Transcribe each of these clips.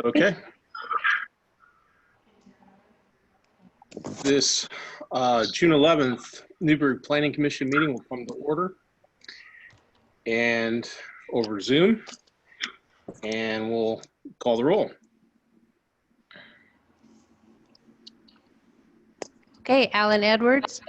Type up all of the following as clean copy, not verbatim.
Okay. This June 11th Newburgh Planning Commission meeting will come to order and over Zoom, and we'll call the roll. Okay, Alan Edwards.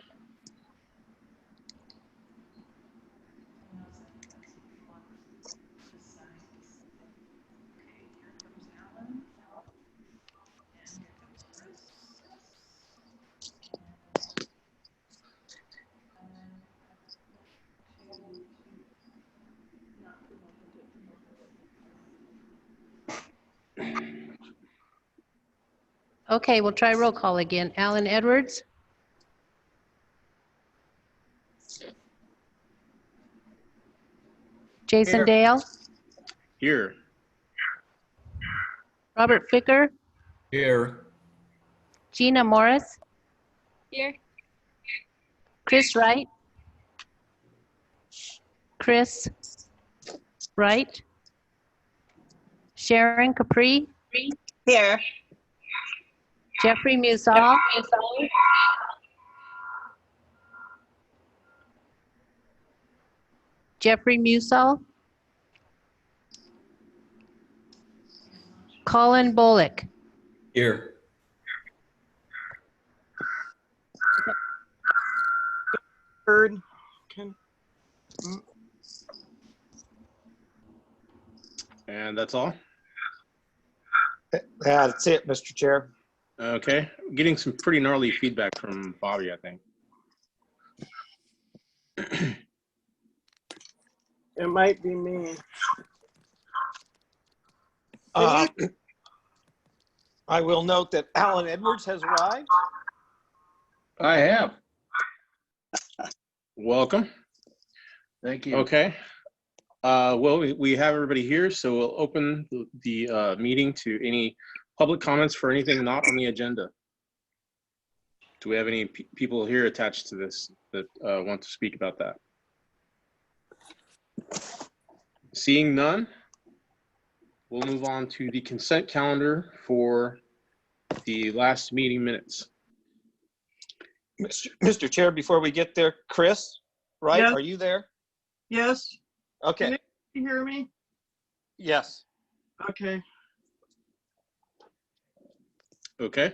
Okay, we'll try roll call again. Alan Edwards. Jason Here. Dale. Here. Robert Ficker. Here. Gina Morris. Here. Chris Wright. Chris Wright. Sharon Capri. Here. Jeffrey Musall. Jeffrey Musall. Colin Bullock. Here. Heard. And that's all? Yeah, that's it, Mr. Chair. Okay. Getting some pretty gnarly feedback from Bobby, I think. It might be me. I will note that Alan Edwards has arrived. I have. Welcome. Thank you. Okay. Well, we have everybody here, so we'll open the meeting to any public comments for anything not on the agenda. Do we have any people here attached to this that want to speak about that? Seeing none, we'll move on to the consent calendar for the last meeting minutes. Mr. Chair, before we get there, Chris, right? Yes. Are you there? Yes. Okay. Can you hear me? Yes. Okay. Okay.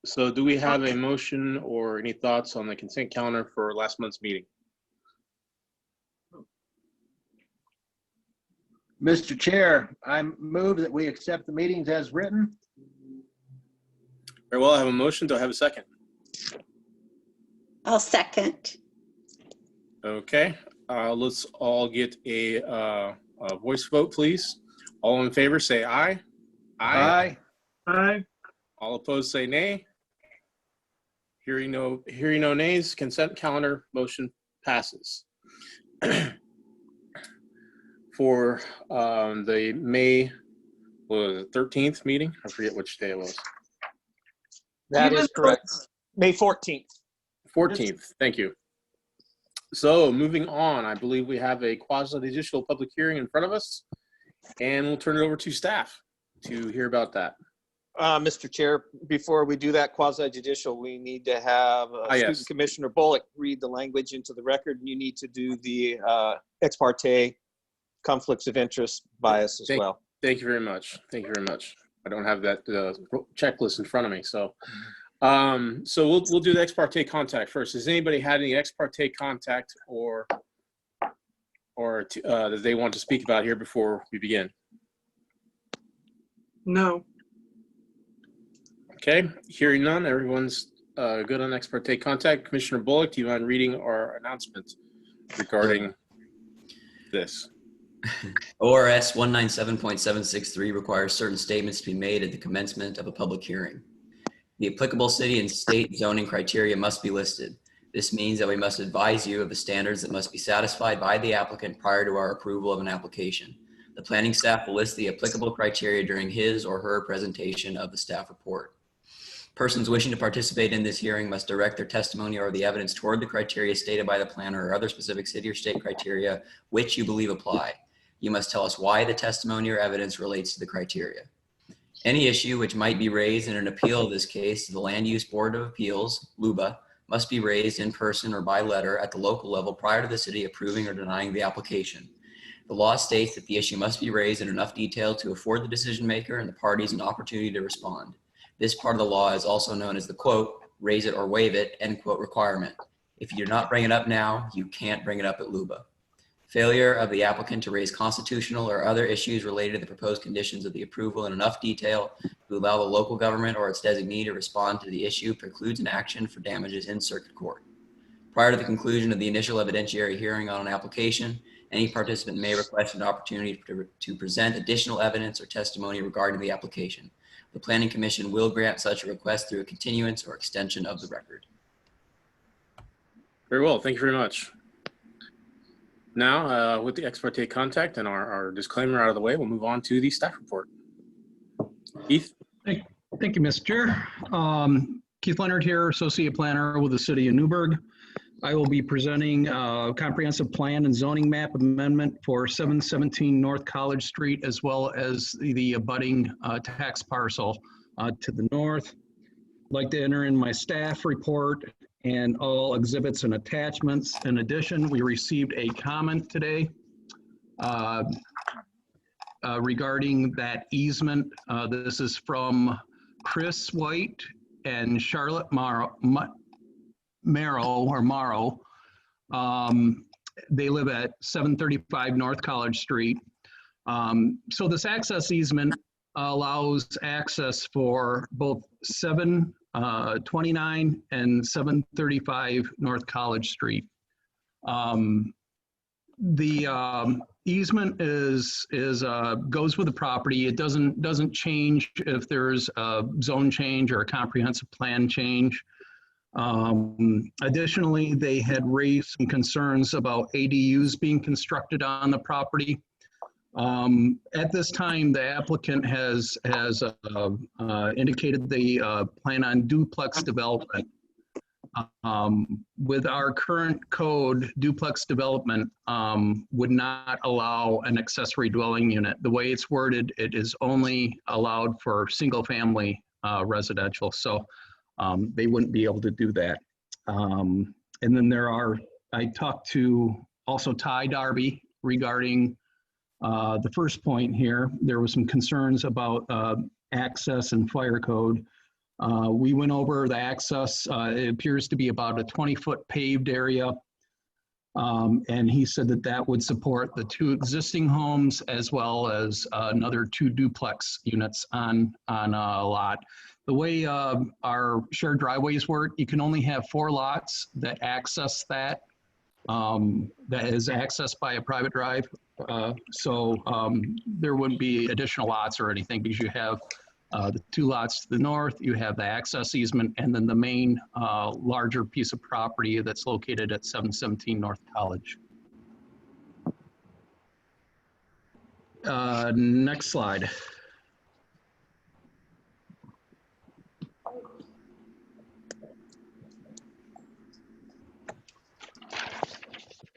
So do we have a motion or any thoughts on the consent calendar for last month's meeting? Mr. Chair, I move that we accept the meetings as written. Very well, I have a motion. Do I have a second? I'll second. Okay, let's all get a voice vote, please. All in favor, say aye. Aye. Aye. All opposed, say nay. Hearing no nays, consent calendar motion passes. For the May 13th meeting, I forget which day it was. That is correct. May 14th. 14th, thank you. So moving on, I believe we have a quasi-judicial public hearing in front of us, and we'll turn it over to staff to hear about that. Mr. Chair, before we do that quasi-judicial, we need to have Yes. Student Commissioner Bullock read the language into the record, and you need to do the ex parte conflicts of interest bias as well. Thank you very much. Thank you very much. I don't have that checklist in front of me, so so we'll do the ex parte contact first. Has anybody had any ex parte contact or that they want to speak about here before we begin? No. Okay, hearing none, everyone's good on ex parte contact. Commissioner Bullock, do you mind reading our announcement regarding this? ORS 197.763 requires certain statements to be made at the commencement of a public hearing. The applicable city and state zoning criteria must be listed. This means that we must advise you of the standards that must be satisfied by the applicant prior to our approval of an application. The planning staff will list the applicable criteria during his or her presentation of the staff report. Persons wishing to participate in this hearing must direct their testimony or the evidence toward the criteria stated by the planner or other specific city or state criteria which you believe apply. You must tell us why the testimony or evidence relates to the criteria. Any issue which might be raised in an appeal of this case to the Land Use Board of Appeals, LUBA, must be raised in person or by letter at the local level prior to the city approving or denying the application. The law states that the issue must be raised in enough detail to afford the decision maker and the parties an opportunity to respond. This part of the law is also known as the quote, raise it or waive it, end quote requirement. If you do not bring it up now, you can't bring it up at LUBA. Failure of the applicant to raise constitutional or other issues related to the proposed conditions of the approval in enough detail to allow the local government or its designee to respond to the issue precludes an action for damages in circuit court. Prior to the conclusion of the initial evidentiary hearing on an application, any participant may request an opportunity to present additional evidence or testimony regarding the application. The Planning Commission will grant such a request through a continuance or extension of the record. Very well. Thank you very much. Now, with the ex parte contact and our disclaimer out of the way, we'll move on to the staff report. Keith? Thank you, Mr. Chair. Keith Leonard here, Associate Planner with the City of Newburgh. I will be presenting a comprehensive plan and zoning map amendment for 717 North College Street, as well as the abutting tax parcel to the north. I'd like to enter in my staff report and all exhibits and attachments. In addition, we received a comment today regarding that easement. This is from Chris White and Charlotte Morrow. They live at 735 North College Street. So this access easement allows access for both 729 and 735 North College Street. The easement goes with the property. It doesn't change if there's a zone change or a comprehensive plan change. Additionally, they had raised some concerns about ADUs being constructed on the property. At this time, the applicant has indicated they plan on duplex development. With our current code, duplex development would not allow an accessory dwelling unit. The way it's worded, it is only allowed for single-family residential. So they wouldn't be able to do that. And then I talked to also Ty Darby regarding the first point here. There was some concerns about access and fire code. We went over the access. It appears to be about a 20-foot paved area. And he said that would support the 2 existing homes as well as another 2 duplex units on a lot. The way our shared driveways work, you can only have 4 lots that access that is accessed by a private drive. So there wouldn't be additional lots or anything because you have the 2 lots to the north, you have the access easement, and then the main larger piece of property that's located at 717 North College. Next slide.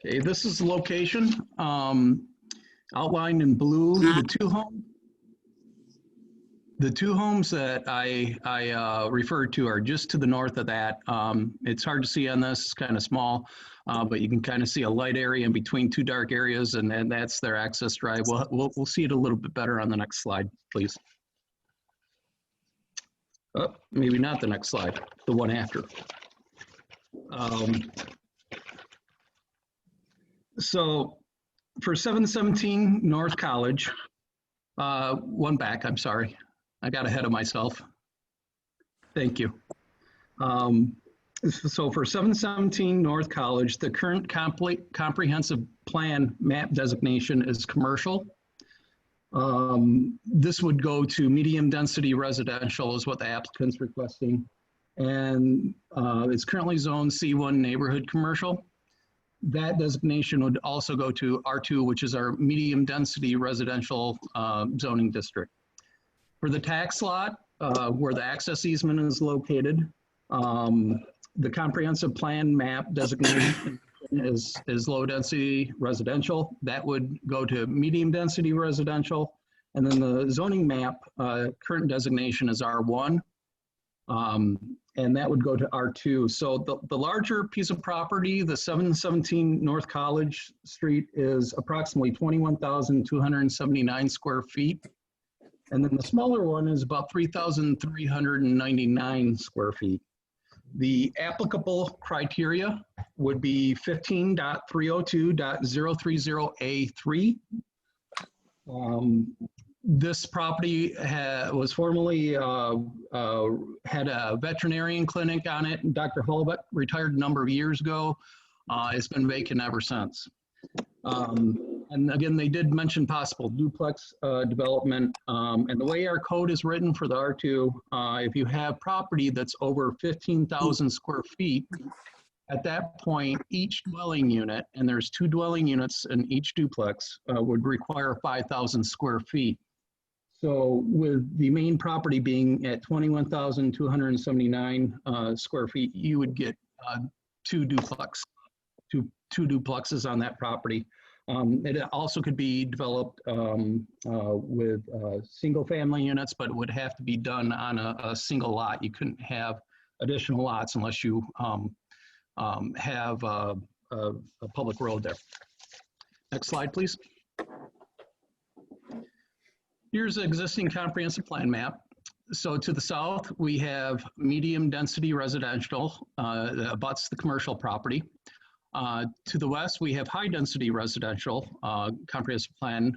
Okay, this is the location, outlined in blue. The two homes that I referred to are just to the north of that. It's hard to see on this, it's kind of small, but you can kind of see a light area in between 2 dark areas, and then that's their access drive. We'll see it a little bit better on the next slide, please. Oh, maybe not the next slide, the one after. So for 717 North College, one back, I'm sorry. I got ahead of myself. Thank you. So for 717 North College, the current comprehensive plan map designation is commercial. This would go to medium density residential is what the applicant's requesting. And it's currently zoned C1 neighborhood commercial. That designation would also go to R2, which is our medium density residential zoning district. For the tax lot, where the access easement is located, the comprehensive plan map designation is low density residential. That would go to medium density residential. And then the zoning map, current designation is R1. And that would go to R2. So the larger piece of property, the 717 North College Street, is approximately 21,279 square feet. And then the smaller one is about 3,399 square feet. The applicable criteria would be 15.302.030A3. This property was formerly had a veterinarian clinic on it. Dr. Holbeck retired a number of years ago. It's been vacant ever since. And again, they did mention possible duplex development. And the way our code is written for the R2, if you have property that's over 15,000 square feet, at that point, each dwelling unit, and there's 2 dwelling units in each duplex, would require 5,000 square feet. So with the main property being at 21,279 square feet, you would get 2 duplexes on that property. It also could be developed with single family units, but it would have to be done on a single lot. You couldn't have additional lots unless you have a public road there. Next slide, please. Here's the existing comprehensive plan map. So to the south, we have medium density residential that abuts the commercial property. To the west, we have high density residential comprehensive plan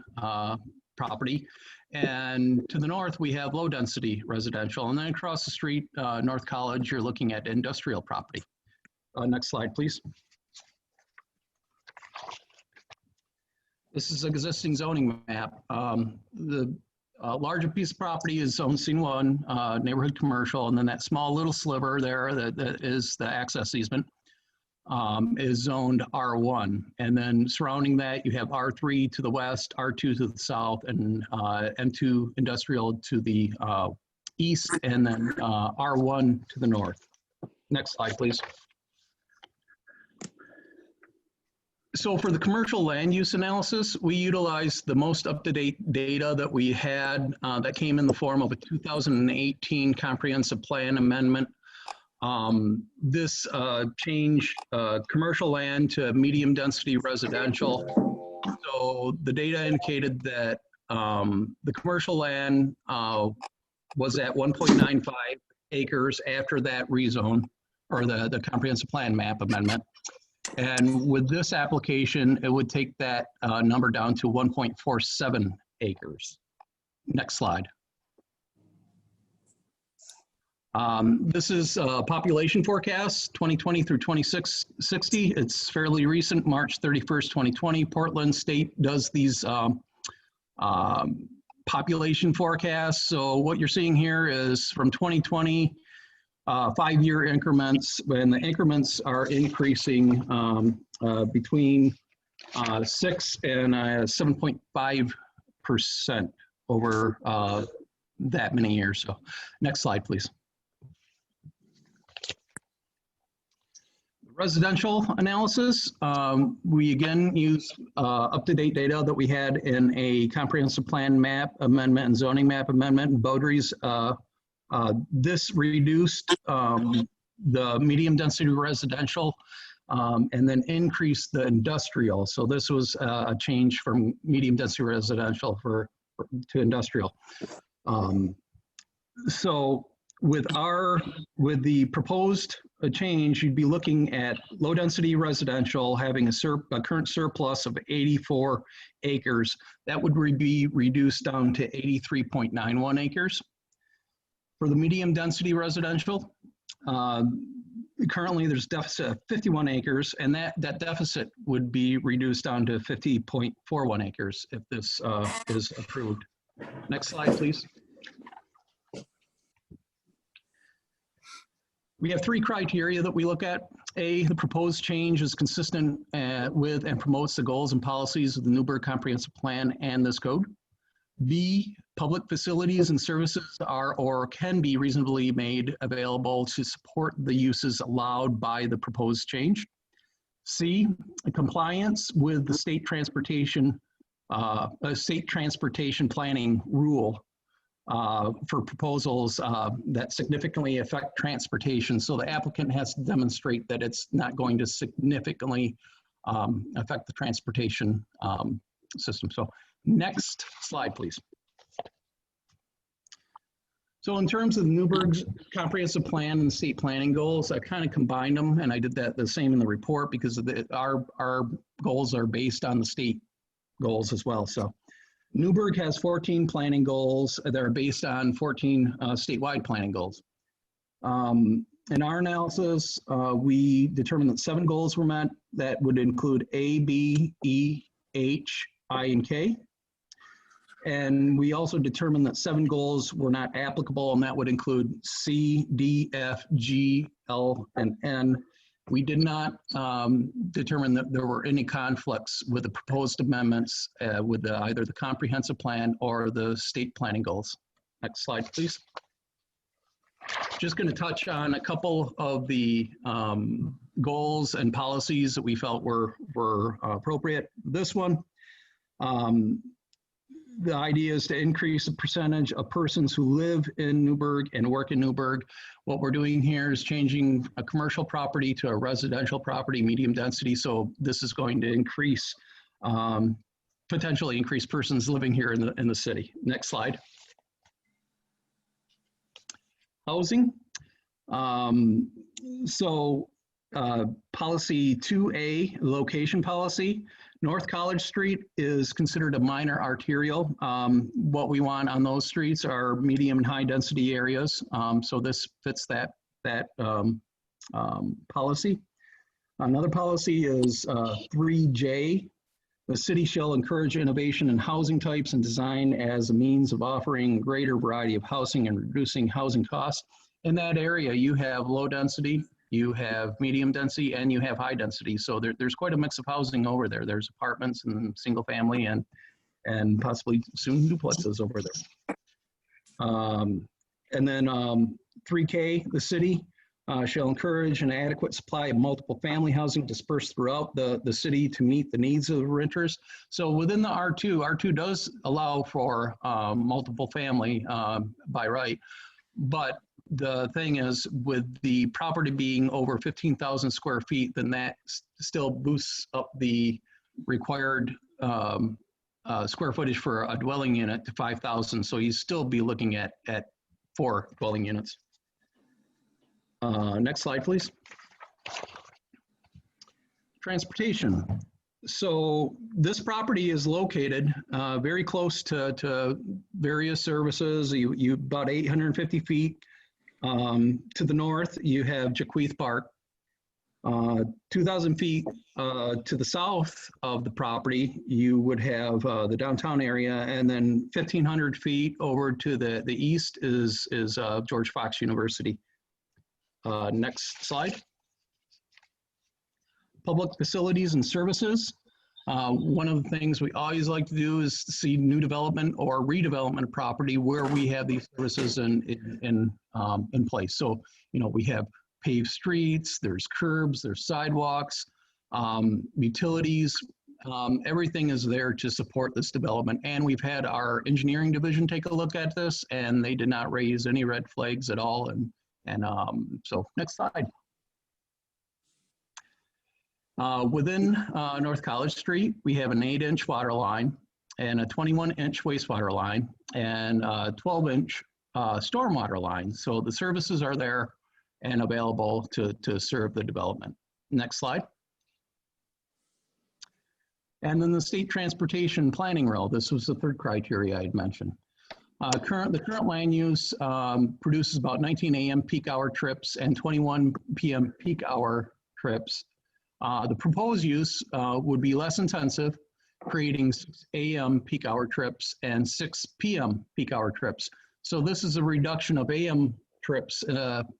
property. And to the north, we have low density residential. And then across the street, North College, you're looking at industrial property. Next slide, please. This is existing zoning map. The larger piece of property is zone C1, neighborhood commercial, and then that small little sliver there that is the access easement is zoned R1. And then surrounding that, you have R3 to the west, R2 to the south, and M2 industrial to the east, and then R1 to the north. Next slide, please. So for the commercial land use analysis, we utilized the most up-to-date data that we had that came in the form of a 2018 comprehensive plan amendment. This changed commercial land to medium density residential. So the data indicated that the commercial land was at 1.95 acres after that rezone, or the comprehensive plan map amendment. And with this application, it would take that number down to 1.47 acres. Next slide. This is population forecast 2020 through 2060. It's fairly recent, March 31st, 2020. Portland State does these population forecasts. So what you're seeing here is from 2020, 5-year increments, and the increments are increasing between 6 and 7.5% over that many years. So next slide, please. Residential analysis, we again use up-to-date data that we had in a comprehensive plan map amendment and zoning map amendment, Beaudry's. This reduced the medium density residential and then increased the industrial. So this was a change from medium density residential to industrial. So with the proposed change, you'd be looking at low density residential having a current surplus of 84 acres. That would be reduced down to 83.91 acres. For the medium density residential, currently there's deficit of 51 acres, and that deficit would be reduced down to 50.41 acres if this is approved. Next slide, please. We have 3 criteria that we look at. A, the proposed change is consistent with and promotes the goals and policies of the Newburgh Comprehensive Plan and this code. B, public facilities and services are or can be reasonably made available to support the uses allowed by the proposed change. C, compliance with the state transportation planning rule for proposals that significantly affect transportation. So the applicant has to demonstrate that it's not going to significantly affect the transportation system. So next slide, please. So in terms of Newburgh's comprehensive plan and state planning goals, I kind of combined them, and I did that the same in the report because of our goals are based on the state goals as well. So Newburgh has 14 planning goals that are based on 14 statewide planning goals. In our analysis, we determined that 7 goals were met. That would include A, B, E, H, I, and K. And we also determined that 7 goals were not applicable, and that would include C, D, F, G, L, and N. We did not determine that there were any conflicts with the proposed amendments with either the comprehensive plan or the state planning goals. Next slide, please. Just going to touch on a couple of the goals and policies that we felt were appropriate. This one, the idea is to increase the percentage of persons who live in Newburgh and work in Newburgh. What we're doing here is changing a commercial property to a residential property, medium density. So this is going to increase, potentially increase persons living here in the city. Next slide. Housing. Policy 2A, location policy. North College Street is considered a minor arterial. What we want on those streets are medium and high density areas. So this fits that policy. Another policy is 3J. The city shall encourage innovation in housing types and design as a means of offering greater variety of housing and reducing housing costs. In that area, you have low density, you have medium density, and you have high density. So there's quite a mix of housing over there. There's apartments and single family and possibly soon duplexes over there. And then 3K, the city shall encourage an adequate supply of multiple family housing dispersed throughout the city to meet the needs of renters. So within the R2 does allow for multiple family by right, but the thing is, with the property being over 15,000 square feet, then that still boosts up the required square footage for a dwelling unit to 5,000. So you still be looking at 4 dwelling units. Next slide, please. Transportation. So this property is located very close to various services. You about 850 feet. To the north, you have Jaquith Park. 2,000 feet to the south of the property, you would have the downtown area, and then 1,500 feet over to the east is George Fox University. Next slide. Public facilities and services. One of the things we always like to do is see new development or redevelopment of property where we have these services in place. So, you know, we have paved streets, there's curbs, there's sidewalks, utilities, everything is there to support this development. And we've had our engineering division take a look at this, and they did not raise any red flags at all. So next slide. Within North College Street, we have an 8-inch water line and a 21-inch wastewater line and a 12-inch stormwater line. So the services are there and available to serve the development. Next slide. And then the state transportation planning role. This was the third criteria I had mentioned. The current land use produces about 19 a.m. peak hour trips and 21 p.m. peak hour trips. The proposed use would be less intensive, creating 6 a.m. peak hour trips and 6 p.m. peak hour trips. So this is a reduction of a.m. trips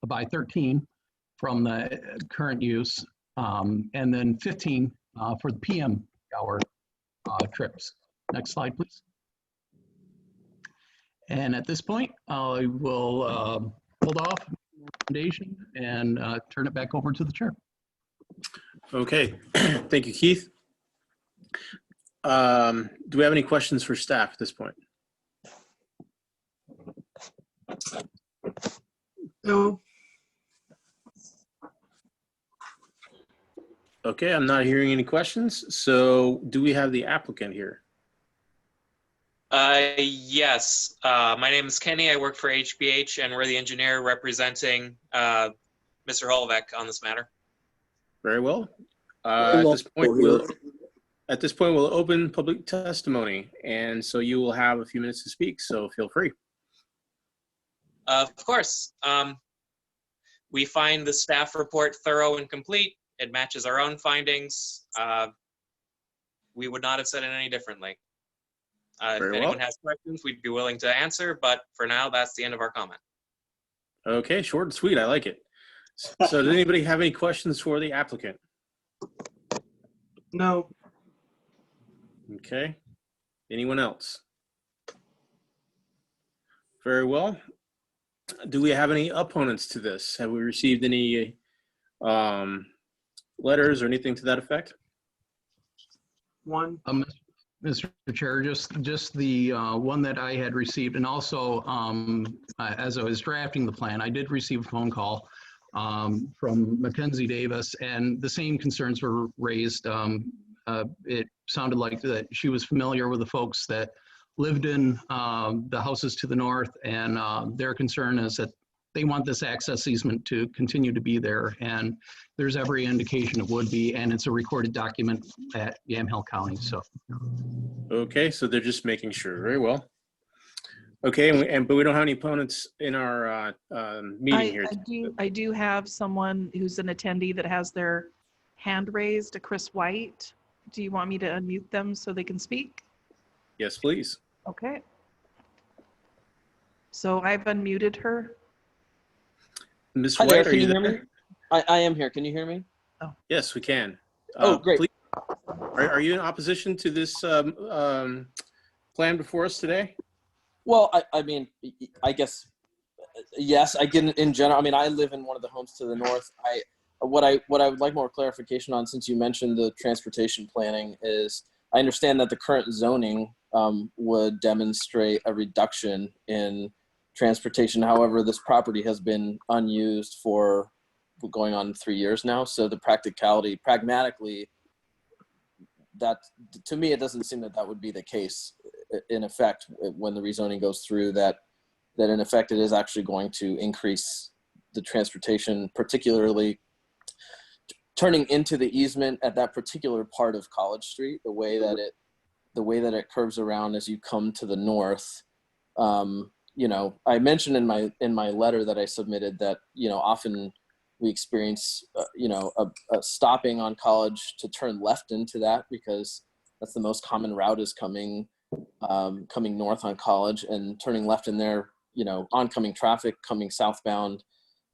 by 13 from the current use, and then 15 for the p.m. hour trips. Next slide, please. And at this point, I will hold off recommendation and turn it back over to the chair. Okay, thank you, Keith. Do we have any questions for staff at this point? No. Okay, I'm not hearing any questions. So do we have the applicant here? Yes. My name is Kenny. I work for HBH, and we're the engineer representing Mr. Holvek on this matter. Very well. At this point, we'll open public testimony, and so you will have a few minutes to speak, so feel free. Of course. We find the staff report thorough and complete. It matches our own findings. We would not have said it any differently. If anyone has questions, we'd be willing to answer, but for now, that's the end of our comment. Okay, short and sweet. I like it. So does anybody have any questions for the applicant? No. Okay. Anyone else? Very well. Do we have any opponents to this? Have we received any letters or anything to that effect? One. Mr. Chair, just the one that I had received, and also as I was drafting the plan, I did receive a phone call from Mackenzie Davis, and the same concerns were raised. It sounded like that she was familiar with the folks that lived in the houses to the north, and their concern is that they want this access easement to continue to be there, and there's every indication it would be, and it's a recorded document at Yamhill County. So, okay, so they're just making sure. Very well. Okay, but we don't have any opponents in our meeting here. I do have someone who's an attendee that has their hand raised, a Chris White. Do you want me to unmute them so they can speak? Yes, please. Okay. So I've unmuted her. Ms. Hi White, there, are can you you hear there? me? I am here. Can you hear me? Oh. Yes, we can. Oh, great. Please, are you in opposition to this plan before us today? Well, I mean, I guess, yes, I get in general. I mean, I live in one of the homes to the north. What I would like more clarification on, since you mentioned the transportation planning, is I understand that the current zoning would demonstrate a reduction in transportation. However, this property has been unused for going on 3 years now. So the pragmatically, that to me, it doesn't seem that would be the case in effect when the rezoning goes through, that in effect it is actually going to increase the transportation, particularly turning into the easement at that particular part of College Street, the way that it curves around as you come to the north. You know, I mentioned in my letter that I submitted that, you know, often we experience, you know, a stopping on College to turn left into that, because that's the most common route, is coming north on College and turning left in there. You know, oncoming traffic coming southbound,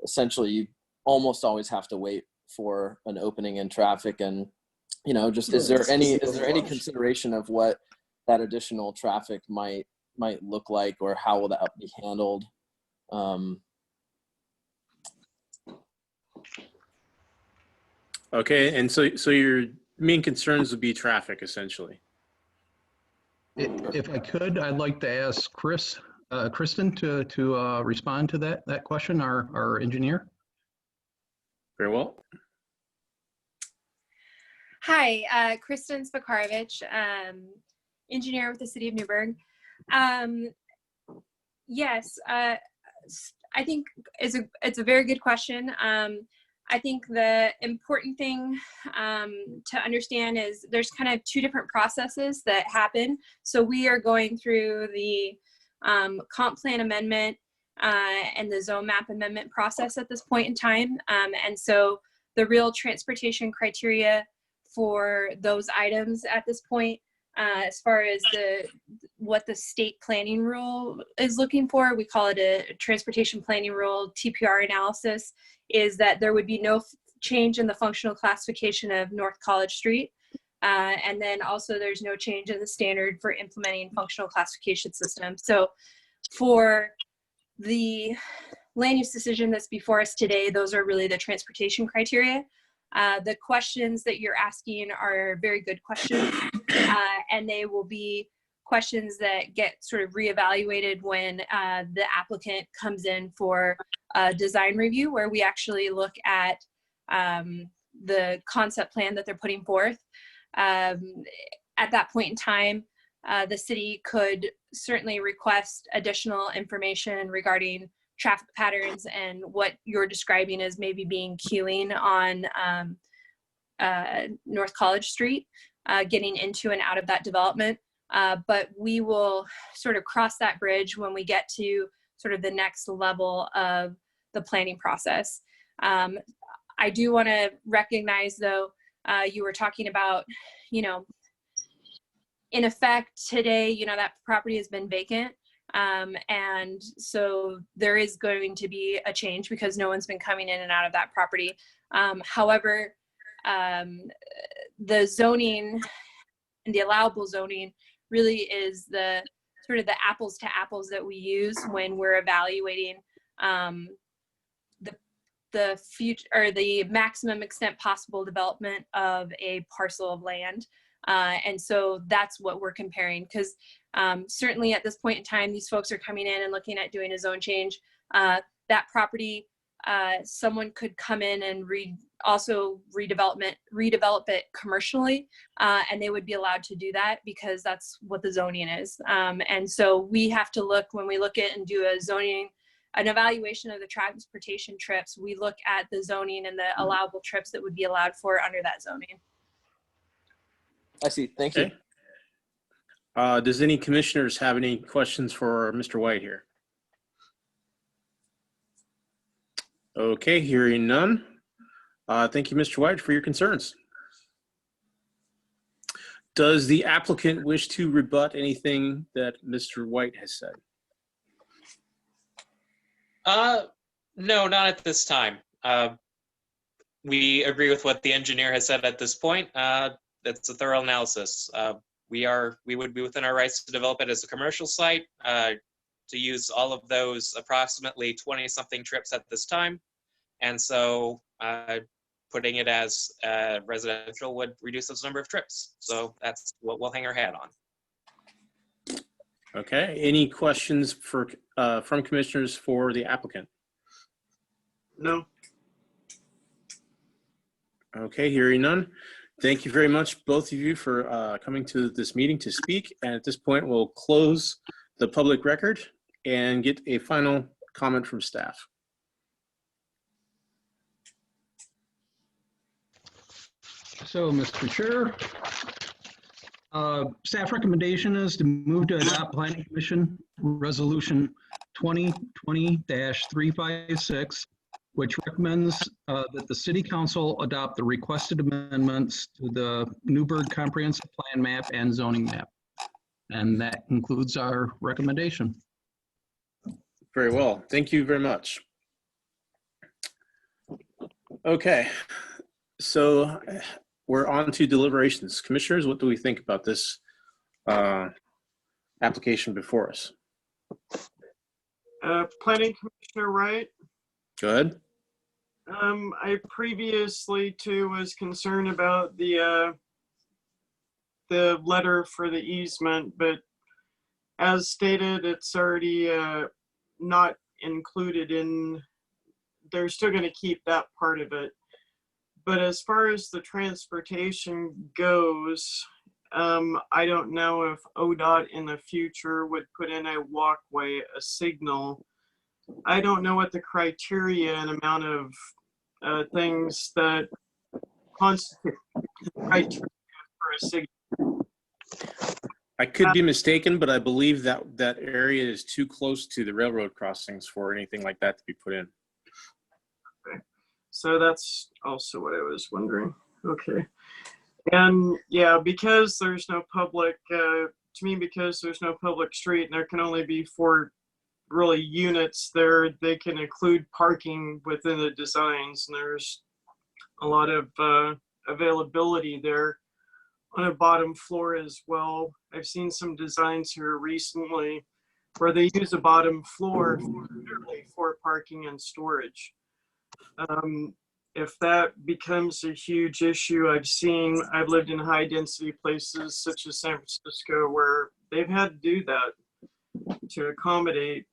essentially you almost always have to wait for an opening in traffic. And, you know, just is there any consideration of what that additional traffic might look like, or how will that be handled? Okay, and so your main concerns would be traffic, essentially. if I could, I'd like to ask Kristen to respond to that question, our engineer. Very well. Hi, Kristen Spakarovich, engineer with the City of Newburgh. Yes, I think it's a very good question. I think the important thing to understand is there's kind of two different processes that happen. So we are going through the comp plan amendment and the zone map amendment process at this point in time. And so the real transportation criteria for those items at this point, as far as what the state planning rule is looking for, we call it a transportation planning rule, TPR analysis, is that there would be no change in the functional classification of North College Street. And then also there's no change in the standard for implementing functional classification system. So for the land use decision that's before us today, those are really the transportation criteria. The questions that you're asking are very good questions, and they will be questions that get sort of reevaluated when the applicant comes in for a design review, where we actually look at the concept plan that they're putting forth. At that point in time, the city could certainly request additional information regarding traffic patterns and what you're describing as maybe being queuing on North College Street, getting into and out of that development. But we will sort of cross that bridge when we get to sort of the next level of the planning process. I do want to recognize, though, you were talking about, in effect today, that property has been vacant. And so there is going to be a change because no one's been coming in and out of that property. However, the zoning and the allowable zoning really is the sort of the apples to apples that we use when we're evaluating the future or the maximum extent possible development of a parcel of land. And so that's what we're comparing, because certainly at this point in time, these folks are coming in and looking at doing a zone change. That property, someone could come in and also redevelop it commercially, and they would be allowed to do that because that's what the zoning is. And so we have to look, when we look at and do a zoning, an evaluation of the transportation trips, we look at the zoning and the allowable trips that would be allowed for under that zoning. I see. Thank you. Okay. Does any commissioners have any questions for Mr. White here? Okay, hearing none. Thank you, Mr. White, for your concerns. Does the applicant wish to rebut anything that Mr. White has said? No, not at this time. We agree with what the engineer has said at this point. That's a thorough analysis. We would be within our rights to develop it as a commercial site, to use all of those approximately 20-something trips at this time. And so putting it as residential would reduce those number of trips. So that's what we'll hang our hat on. Okay, any questions from commissioners for the applicant? No. Okay, hearing none. Thank you very much, both of you, for coming to this meeting to speak. And at this point, we'll close the public record and get a final comment from staff. So, Mr. Chair, staff recommendation is to move to adopt Planning Commission Resolution 2020-356, which recommends that the City Council adopt the requested amendments to the Newburgh Comprehensive Plan Map and Zoning Map. And that concludes our recommendation. Very well. Thank you very much. Okay, so we're on to deliberations. Commissioners, what do we think about this application before us? Planning Commissioner Wright. Go ahead. I previously too was concerned about the letter for the easement, but as stated, it's already not included in. They're still going to keep that part of it. But as far as the transportation goes, I don't know if ODOT in the future would put in a walkway, a signal. I don't know what the criteria and amount of things that constitute criteria for a signal. I could be mistaken, but I believe that that area is too close to the railroad crossings for anything like that to be put in. Okay. So that's also what I was wondering. Okay. And yeah, because there's no public, to me, because there's no public street and there can only be 4 really units there, they can include parking within the designs, and there's a lot of availability there on a bottom floor as well. I've seen some designs here recently where they use a bottom floor for parking and storage. if that becomes a huge issue, I've lived in high density places such as San Francisco where they've had to do that to accommodate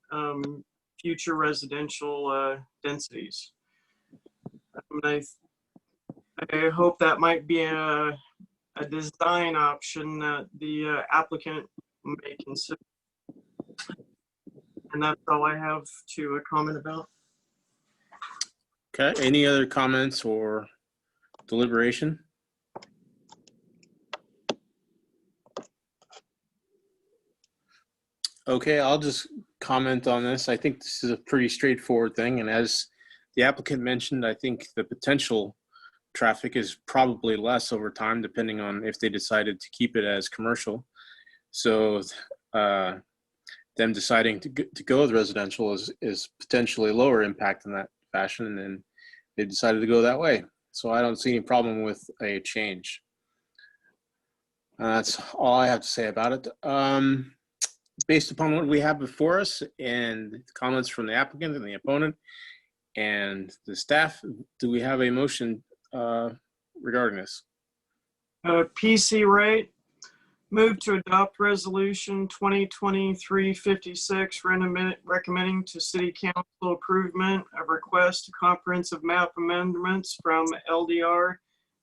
future residential densities. I hope that might be a design option that the applicant may consider. And that's all I have to comment about. Okay, any other comments or deliberation? Okay, I'll just comment on this. I think this is a pretty straightforward thing. And as the applicant mentioned, I think the potential traffic is probably less over time, depending on if they decided to keep it as commercial. So them deciding to go with residential is potentially lower impact in that fashion, and then they decided to go that way. So I don't see any problem with a change. That's all I have to say about it. Based upon what we have before us and the comments from the applicant and the opponent and the staff, do we have a motion regarding this? PC Wright, move to adopt resolution 2023-56 recommending to City Council approval of request to comprehensive map amendments from LDR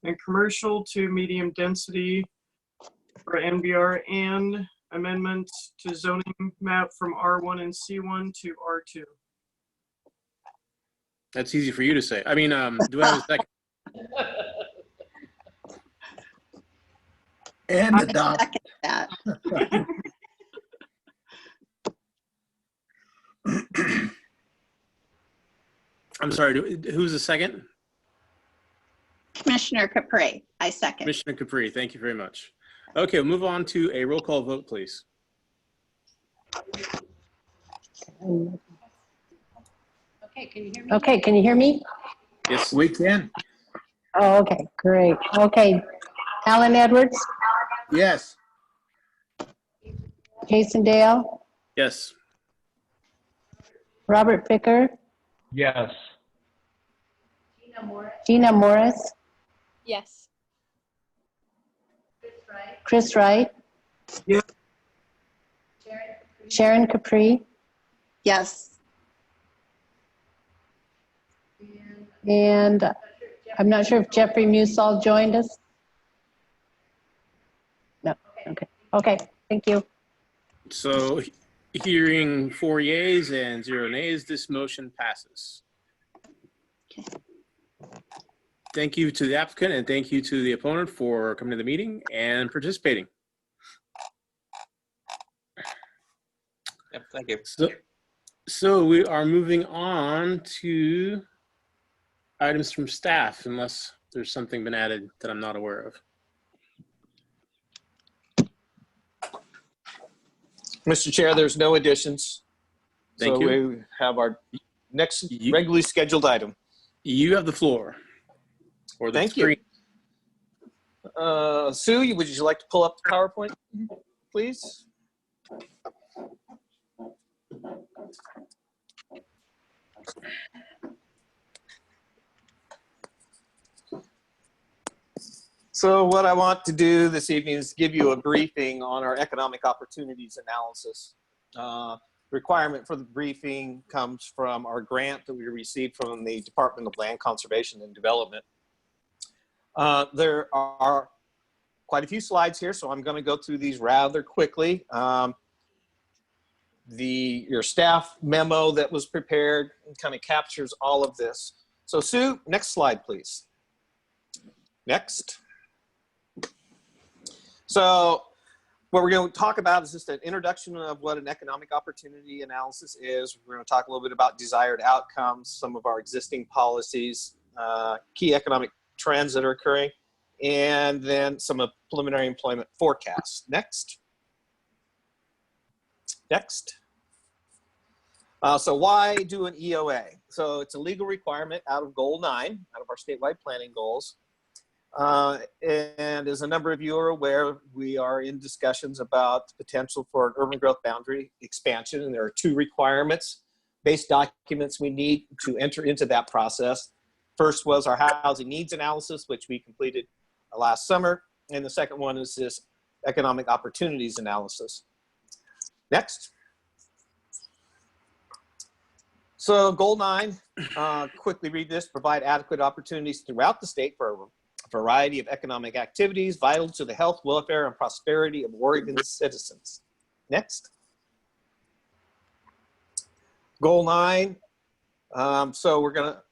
and commercial to medium density for NBR and amendments to zoning map from R1 and C1 to R2. That's easy for you to say. I mean, do I have a second? And I adopt. second that. I'm sorry, who's the second? Commissioner Capri, I second. Commissioner Capri, thank you very much. Okay, we'll move on to a roll call vote, please. Okay, can you hear me? Okay, can you hear me? Yes. We can. Oh, okay, great. Okay. Alan Edwards, Yes. Jason Dale, Yes. Robert Ficker, Yes. Gina Morris, Yes. Chris Wright. Yeah. Sharon Capri, Yes. and I'm not sure if Jeffrey Musall joined us. No, okay. Okay, thank you. So hearing 4 yeas and 0 nays, this motion passes. Okay. Thank you to the applicant and thank you to the opponent for coming to the meeting and participating. Yep, thank you. So we are moving on to items from staff, unless there's something been added that I'm not aware of. Mr. Chair, there's no additions. Thank you. So we have our next regularly scheduled item. You have the floor. Or the Thank screen. you. Sue, would you like to pull up the PowerPoint, please? So what I want to do this evening is give you a briefing on our economic opportunities analysis. Requirement for the briefing comes from our grant that we received from the Department of Land Conservation and Development. There are quite a few slides here, so I'm going to go through these rather quickly. Your staff memo that was prepared kind of captures all of this. So Sue, next slide, please. Next. So what we're going to talk about is just an introduction of what an economic opportunity analysis is. We're going to talk a little bit about desired outcomes, some of our existing policies, key economic trends that are occurring, and then some preliminary employment forecasts. Next. Next. So why do an EOA? So it's a legal requirement out of Goal 9, out of our statewide planning goals. And as a number of you are aware, we are in discussions about the potential for an urban growth boundary expansion, and there are 2 requirements, base documents we need to enter into that process. First was our housing needs analysis, which we completed last summer. And the second one is this economic opportunities analysis. Next. So goal 9, quickly read this: provide adequate opportunities throughout the state for a variety of economic activities vital to the health, welfare, and prosperity of Oregon's citizens. Next. Goal 9. So we're going to,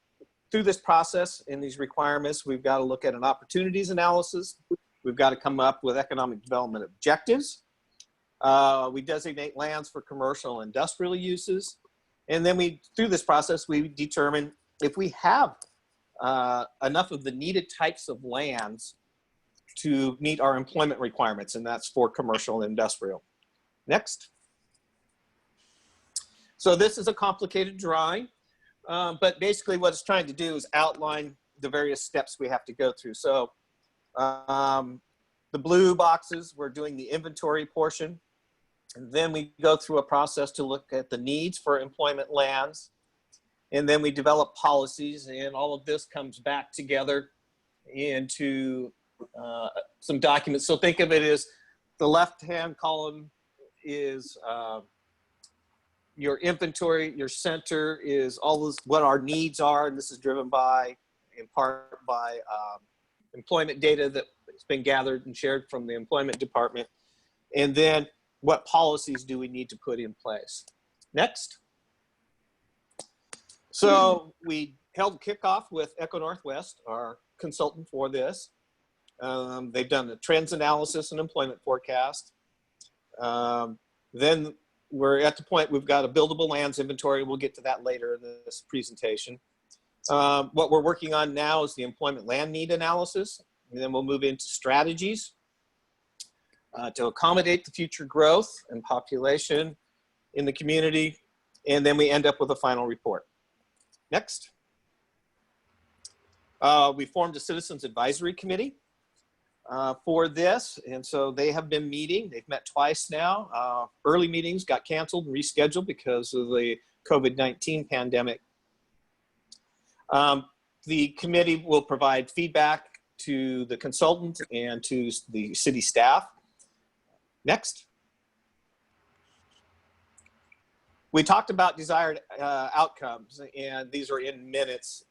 through this process in these requirements, we've got to look at an opportunities analysis. We've got to come up with economic development objectives. We designate lands for commercial and industrial uses. And then through this process, we determine if we have enough of the needed types of lands to meet our employment requirements, and that's for commercial and industrial. Next. So this is a complicated drawing, but basically what it's trying to do is outline the various steps we have to go through. So the blue boxes, we're doing the inventory portion. And then we go through a process to look at the needs for employment lands. And then we develop policies, and all of this comes back together into some documents. So think of it as the left-hand column is your inventory, your center is all this, what our needs are, and this is driven by, in part by employment data that's been gathered and shared from the employment department. And then what policies do we need to put in place? Next. So we held kickoff with Echo Northwest, our consultant for this. They've done a trends analysis and employment forecast. Then we're at the point we've got a buildable lands inventory. We'll get to that later in this presentation. What we're working on now is the employment land need analysis. And then we'll move into strategies to accommodate the future growth and population in the community. And then we end up with a final report. Next. We formed a Citizens Advisory Committee for this. And so they have been meeting. They've met twice now. Early meetings got canceled and rescheduled because of the COVID-19 pandemic. The committee will provide feedback to the consultant and to the city staff. Next. We talked about desired outcomes, and these are in minutes,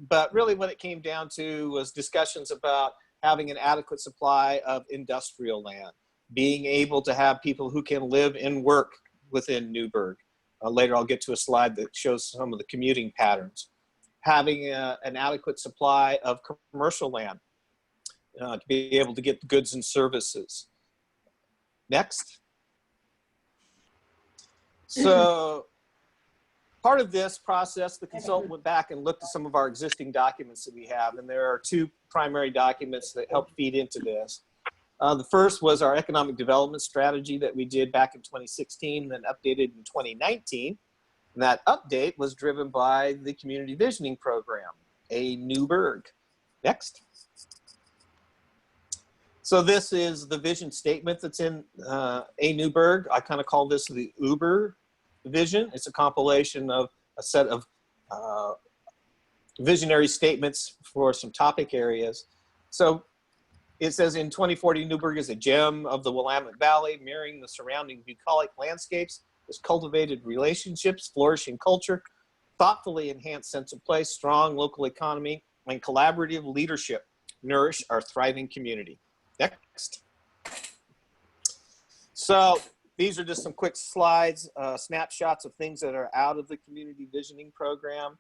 but really what it came down to was discussions about having an adequate supply of industrial land, being able to have people who can live and work within Newburgh. Later I'll get to a slide that shows some of the commuting patterns. Having an adequate supply of commercial land to be able to get goods and services. Next. So part of this process, the consultant went back and looked at some of our existing documents that we have, and there are 2 primary documents that help feed into this. The first was our economic development strategy that we did back in 2016, then updated in 2019. And that update was driven by the Community Visioning Program, a Newburgh. Next. So this is the vision statement that's in a Newburgh. I kind of call this the Uber vision. It's a compilation of a set of visionary statements for some topic areas. So it says in 2040, Newburgh is a gem of the Willamette Valley, mirroring the surrounding bucolic landscapes, with cultivated relationships, flourishing culture, thoughtfully enhanced sense of place, strong local economy, and collaborative leadership nourish our thriving community. Next. So these are just some quick slides, snapshots of things that are out of the Community Visioning Program.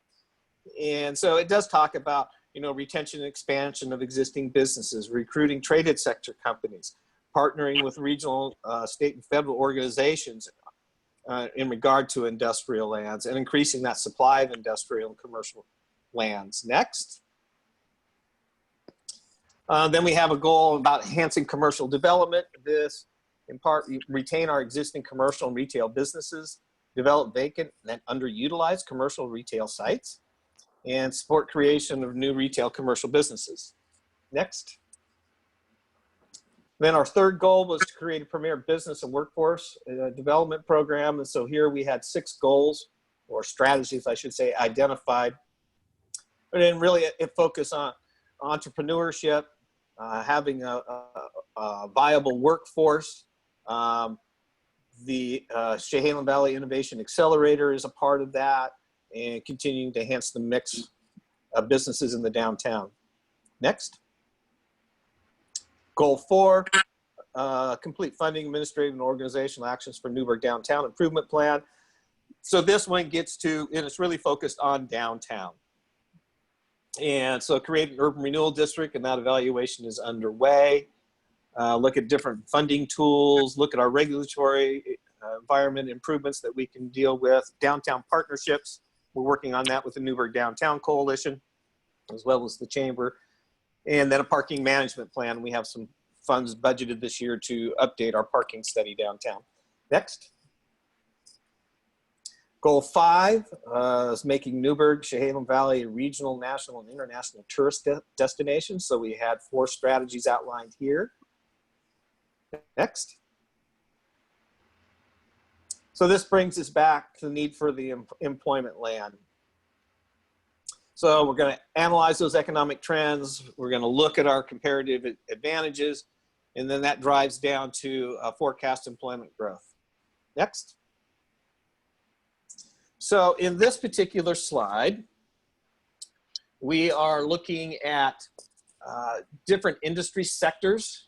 And so it does talk about, retention and expansion of existing businesses, recruiting traded sector companies, partnering with regional, state, and federal organizations in regard to industrial lands, and increasing that supply of industrial and commercial lands. Next. Then we have a goal about enhancing commercial development. This, in part, retain our existing commercial and retail businesses, develop vacant and underutilized commercial retail sites, and support creation of new retail commercial businesses. Next. Then our third goal was to create a premier business and workforce development program. And so here we had 6 goals, or strategies, I should say, identified. But then really it focused on entrepreneurship, having a viable workforce. The Shalem Valley Innovation Accelerator is a part of that, and continuing to enhance the mix of businesses in the downtown. Next. Goal 4, complete funding, administrative, and organizational actions for Newburgh Downtown Improvement Plan. So this one gets to, and it's really focused on downtown. And so create an urban renewal district, and that evaluation is underway. Look at different funding tools, look at our regulatory environment improvements that we can deal with, downtown partnerships. We're working on that with the Newburgh Downtown Coalition, as well as the Chamber. And then a parking management plan. We have some funds budgeted this year to update our parking study downtown. Next. Goal 5 is making Newburgh, Shalem Valley a regional, national, and international tourist destination. So we had 4 strategies outlined here. Next. So this brings us back to the need for the employment land. So we're going to analyze those economic trends. We're going to look at our comparative advantages, and then that drives down to forecast employment growth. Next. So in this particular slide, we are looking at different industry sectors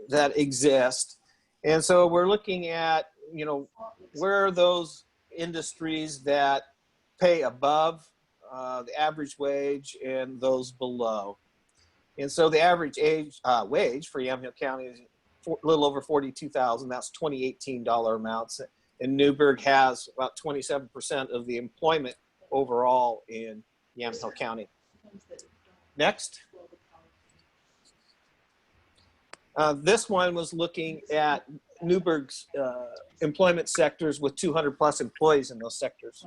that exist. And so we're looking at, you know, where are those industries that pay above the average wage and those below. And so the average wage for Yamhill County is a little over $42,000. That's 2018 dollar amounts. And Newburgh has about 27% of the employment overall in Yamhill County. Next. This one was looking at Newburgh's employment sectors with 200 plus employees in those sectors.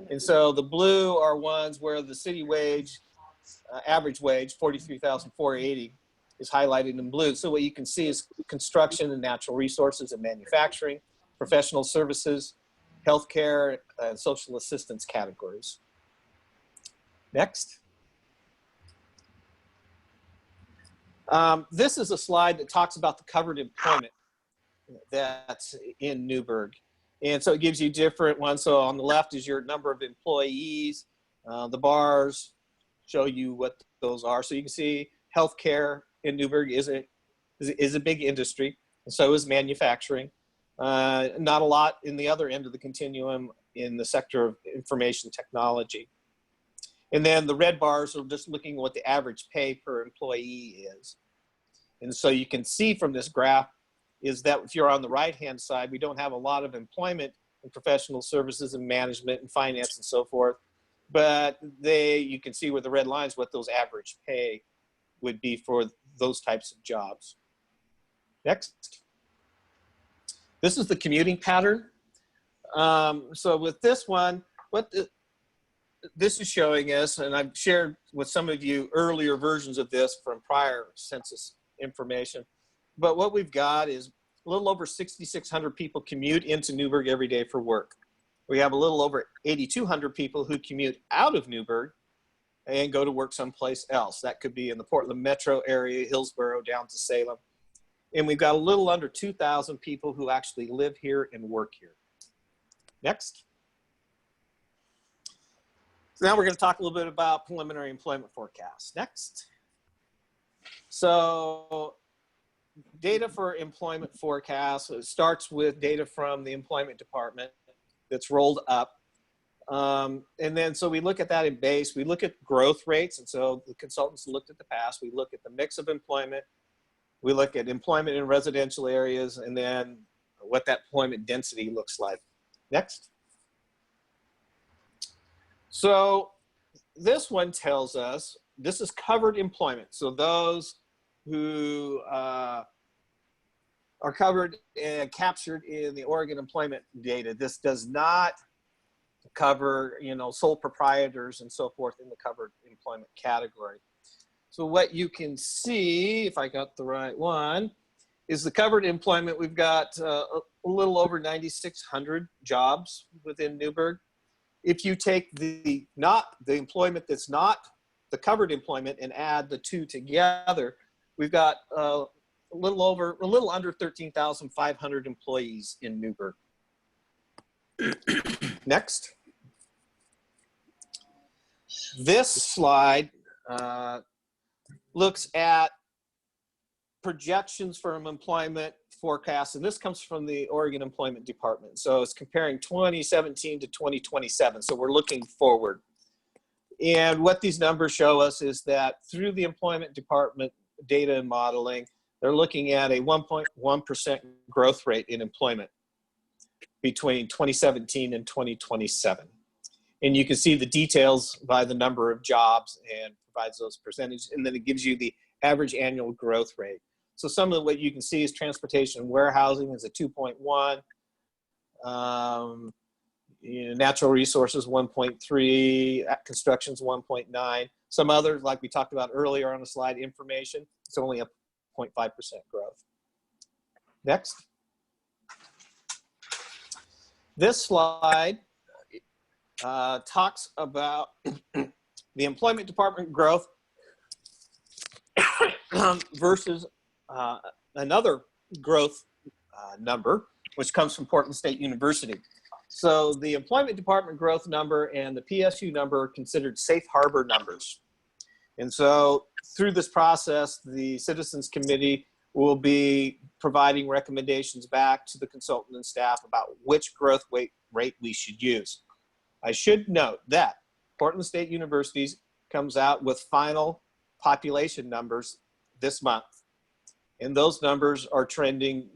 And so the blue are ones where the city wage, average wage, $43,480 is highlighted in blue. So what you can see is construction and natural resources and manufacturing, professional services, healthcare, and social assistance categories. Next. This is a slide that talks about the covered employment that's in Newburgh. And so it gives you different ones. So on the left is your number of employees. The bars show you what those are. So you can see healthcare in Newburgh is a big industry, and so is manufacturing. Not a lot in the other end of the continuum in the sector of information technology. And then the red bars are just looking at what the average pay per employee is. And so you can see from this graph is that if you're on the right-hand side, we don't have a lot of employment in professional services and management and finance and so forth. But you can see with the red lines what those average pay would be for those types of jobs. Next. This is the commuting pattern. So with this one, this is showing us, and I've shared with some of you earlier versions of this from prior census information, but what we've got is a little over 6,600 people commute into Newburgh every day for work. We have a little over 8,200 people who commute out of Newburgh and go to work someplace else. That could be in the Portland metro area, Hillsborough, down to Salem. And we've got a little under 2,000 people who actually live here and work here. Next. So now we're going to talk a little bit about preliminary employment forecasts. Next. So data for employment forecasts, it starts with data from the employment department that's rolled up. And then so we look at that in base, we look at growth rates. And so the consultants looked at the past, we look at the mix of employment, we look at employment in residential areas, and then what that employment density looks like. Next. So this one tells us, this is covered employment. So those who are covered and captured in the Oregon employment data. This does not cover, sole proprietors and so forth in the covered employment category. So what you can see, if I got the right one, is the covered employment. We've got a little over 9,600 jobs within Newburgh. If you take the employment that's not the covered employment and add the two together, we've got a little under 13,500 employees in Newburgh. Next. This slide looks at projections from employment forecasts, and this comes from the Oregon Employment Department. So it's comparing 2017 to 2027. So we're looking forward. And what these numbers show us is that through the Employment Department data and modeling, they're looking at a 1.1% growth rate in employment between 2017 and 2027. And you can see the details by the number of jobs and provides those percentages. And then it gives you the average annual growth rate. So some of what you can see is transportation and warehousing is a 2.1. Natural resources 1.3, construction's 1.9. Some others, like we talked about earlier on the slide, information, it's only a 0.5% growth. Next. This slide talks about the Employment Department growth versus another growth number, which comes from Portland State University. So the Employment Department growth number and the PSU number are considered safe harbor numbers. And so through this process, the Citizens Committee will be providing recommendations back to the consultant and staff about which growth rate we should use. I should note that Portland State University comes out with final population numbers this month. And those numbers are trending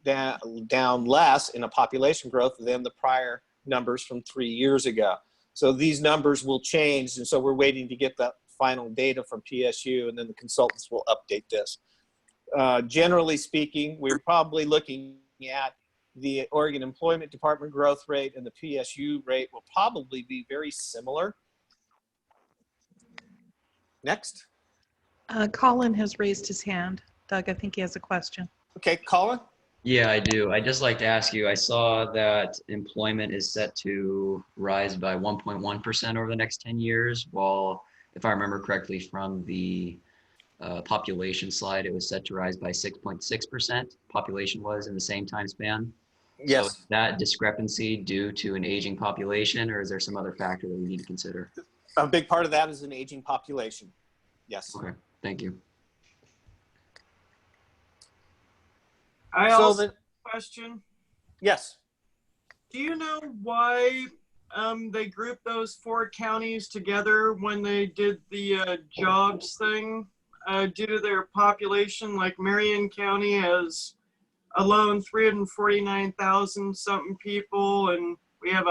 down less in a population growth than the prior numbers from 3 years ago. So these numbers will change. And so we're waiting to get the final data from PSU, and then the consultants will update this. Generally speaking, we're probably looking at the Oregon Employment Department growth rate and the PSU rate will probably be very similar. Next. Colin has raised his hand. Doug, I think he has a question. Okay, Colin? Yeah, I do. I'd just like to ask you, I saw that employment is set to rise by 1.1% over the next 10 years, while if I remember correctly from the population slide, it was set to rise by 6.6%. Population was in the same time span. Yes. So is that discrepancy due to an aging population, or is there some other factor that we need to consider? A big part of that is an aging population. Yes. Okay, thank you. I also have a question. Yes. Do you know why they grouped those 4 counties together when they did the jobs thing? Due to their population, like Marion County has alone 349,000 something people, and we have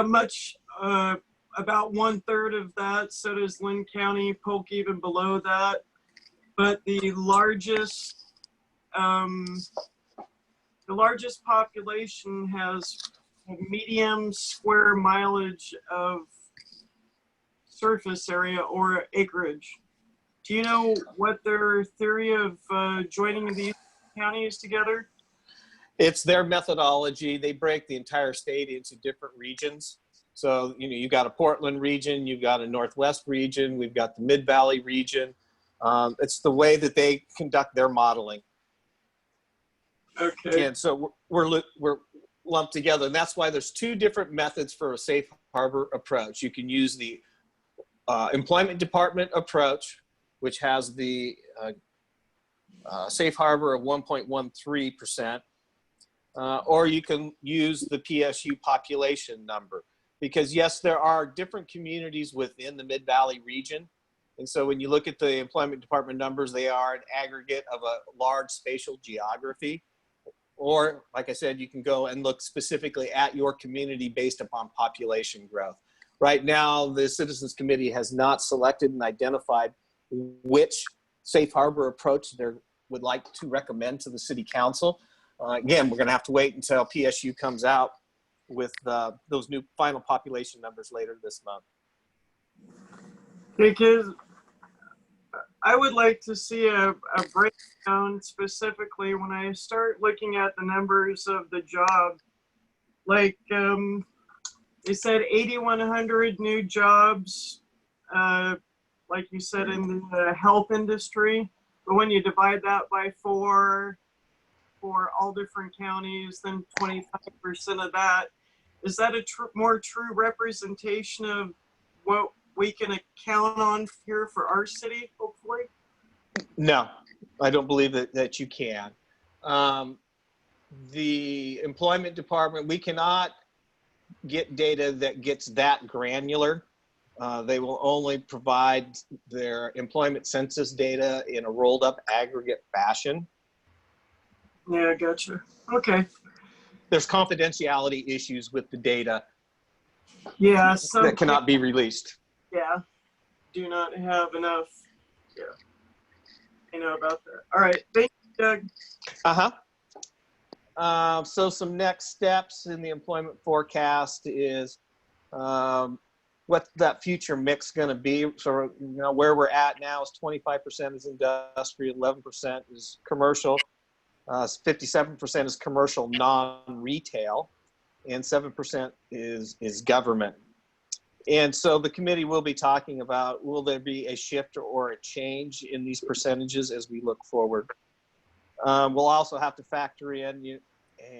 much about 1/3 of that. So does Lynn County, Polk even below that. But the largest population has a medium square mileage of surface area or acreage. Do you know what their theory of joining these counties together? It's their methodology. They break the entire state into different regions. So, you've got a Portland region, you've got a Northwest region, we've got the Mid-Valley region. It's the way that they conduct their modeling. Okay. And so we're lumped together. And that's why there's 2 different methods for a safe harbor approach. You can use the Employment Department approach, which has the safe harbor of 1.13%, or you can use the PSU population number. Because yes, there are different communities within the Mid-Valley region. And so when you look at the Employment Department numbers, they are an aggregate of a large spatial geography. Or, like I said, you can go and look specifically at your community based upon population growth. Right now, the Citizens Committee has not selected and identified which safe harbor approach they would like to recommend to the City Council. Again, we're going to have to wait until PSU comes out with those new final population numbers later this month. Because I would like to see a breakdown specifically when I start looking at the numbers of the job. Like they said 8,100 new jobs, like you said, in the health industry. But when you divide that by 4 for all different counties, then 25% of that, is that a more true representation of what we can count on here for our city, hopefully? No, I don't believe that you can. The employment department, we cannot get data that gets that granular. They will only provide their employment census data in a rolled up aggregate fashion. Yeah, gotcha. Okay. There's confidentiality issues with the data. Yeah, that cannot be released. Yeah, do not have enough. Yeah, I know about that. All right, thank you, Doug. So some next steps in the employment forecast is what that future mix going to be. So, you know, where we're at now is 25% is industrial, 11% is commercial, 57% is commercial non-retail, and 7% is government. And so the committee will be talking about, will there be a shift or a change in these percentages as we look forward? We'll also have to factor in, you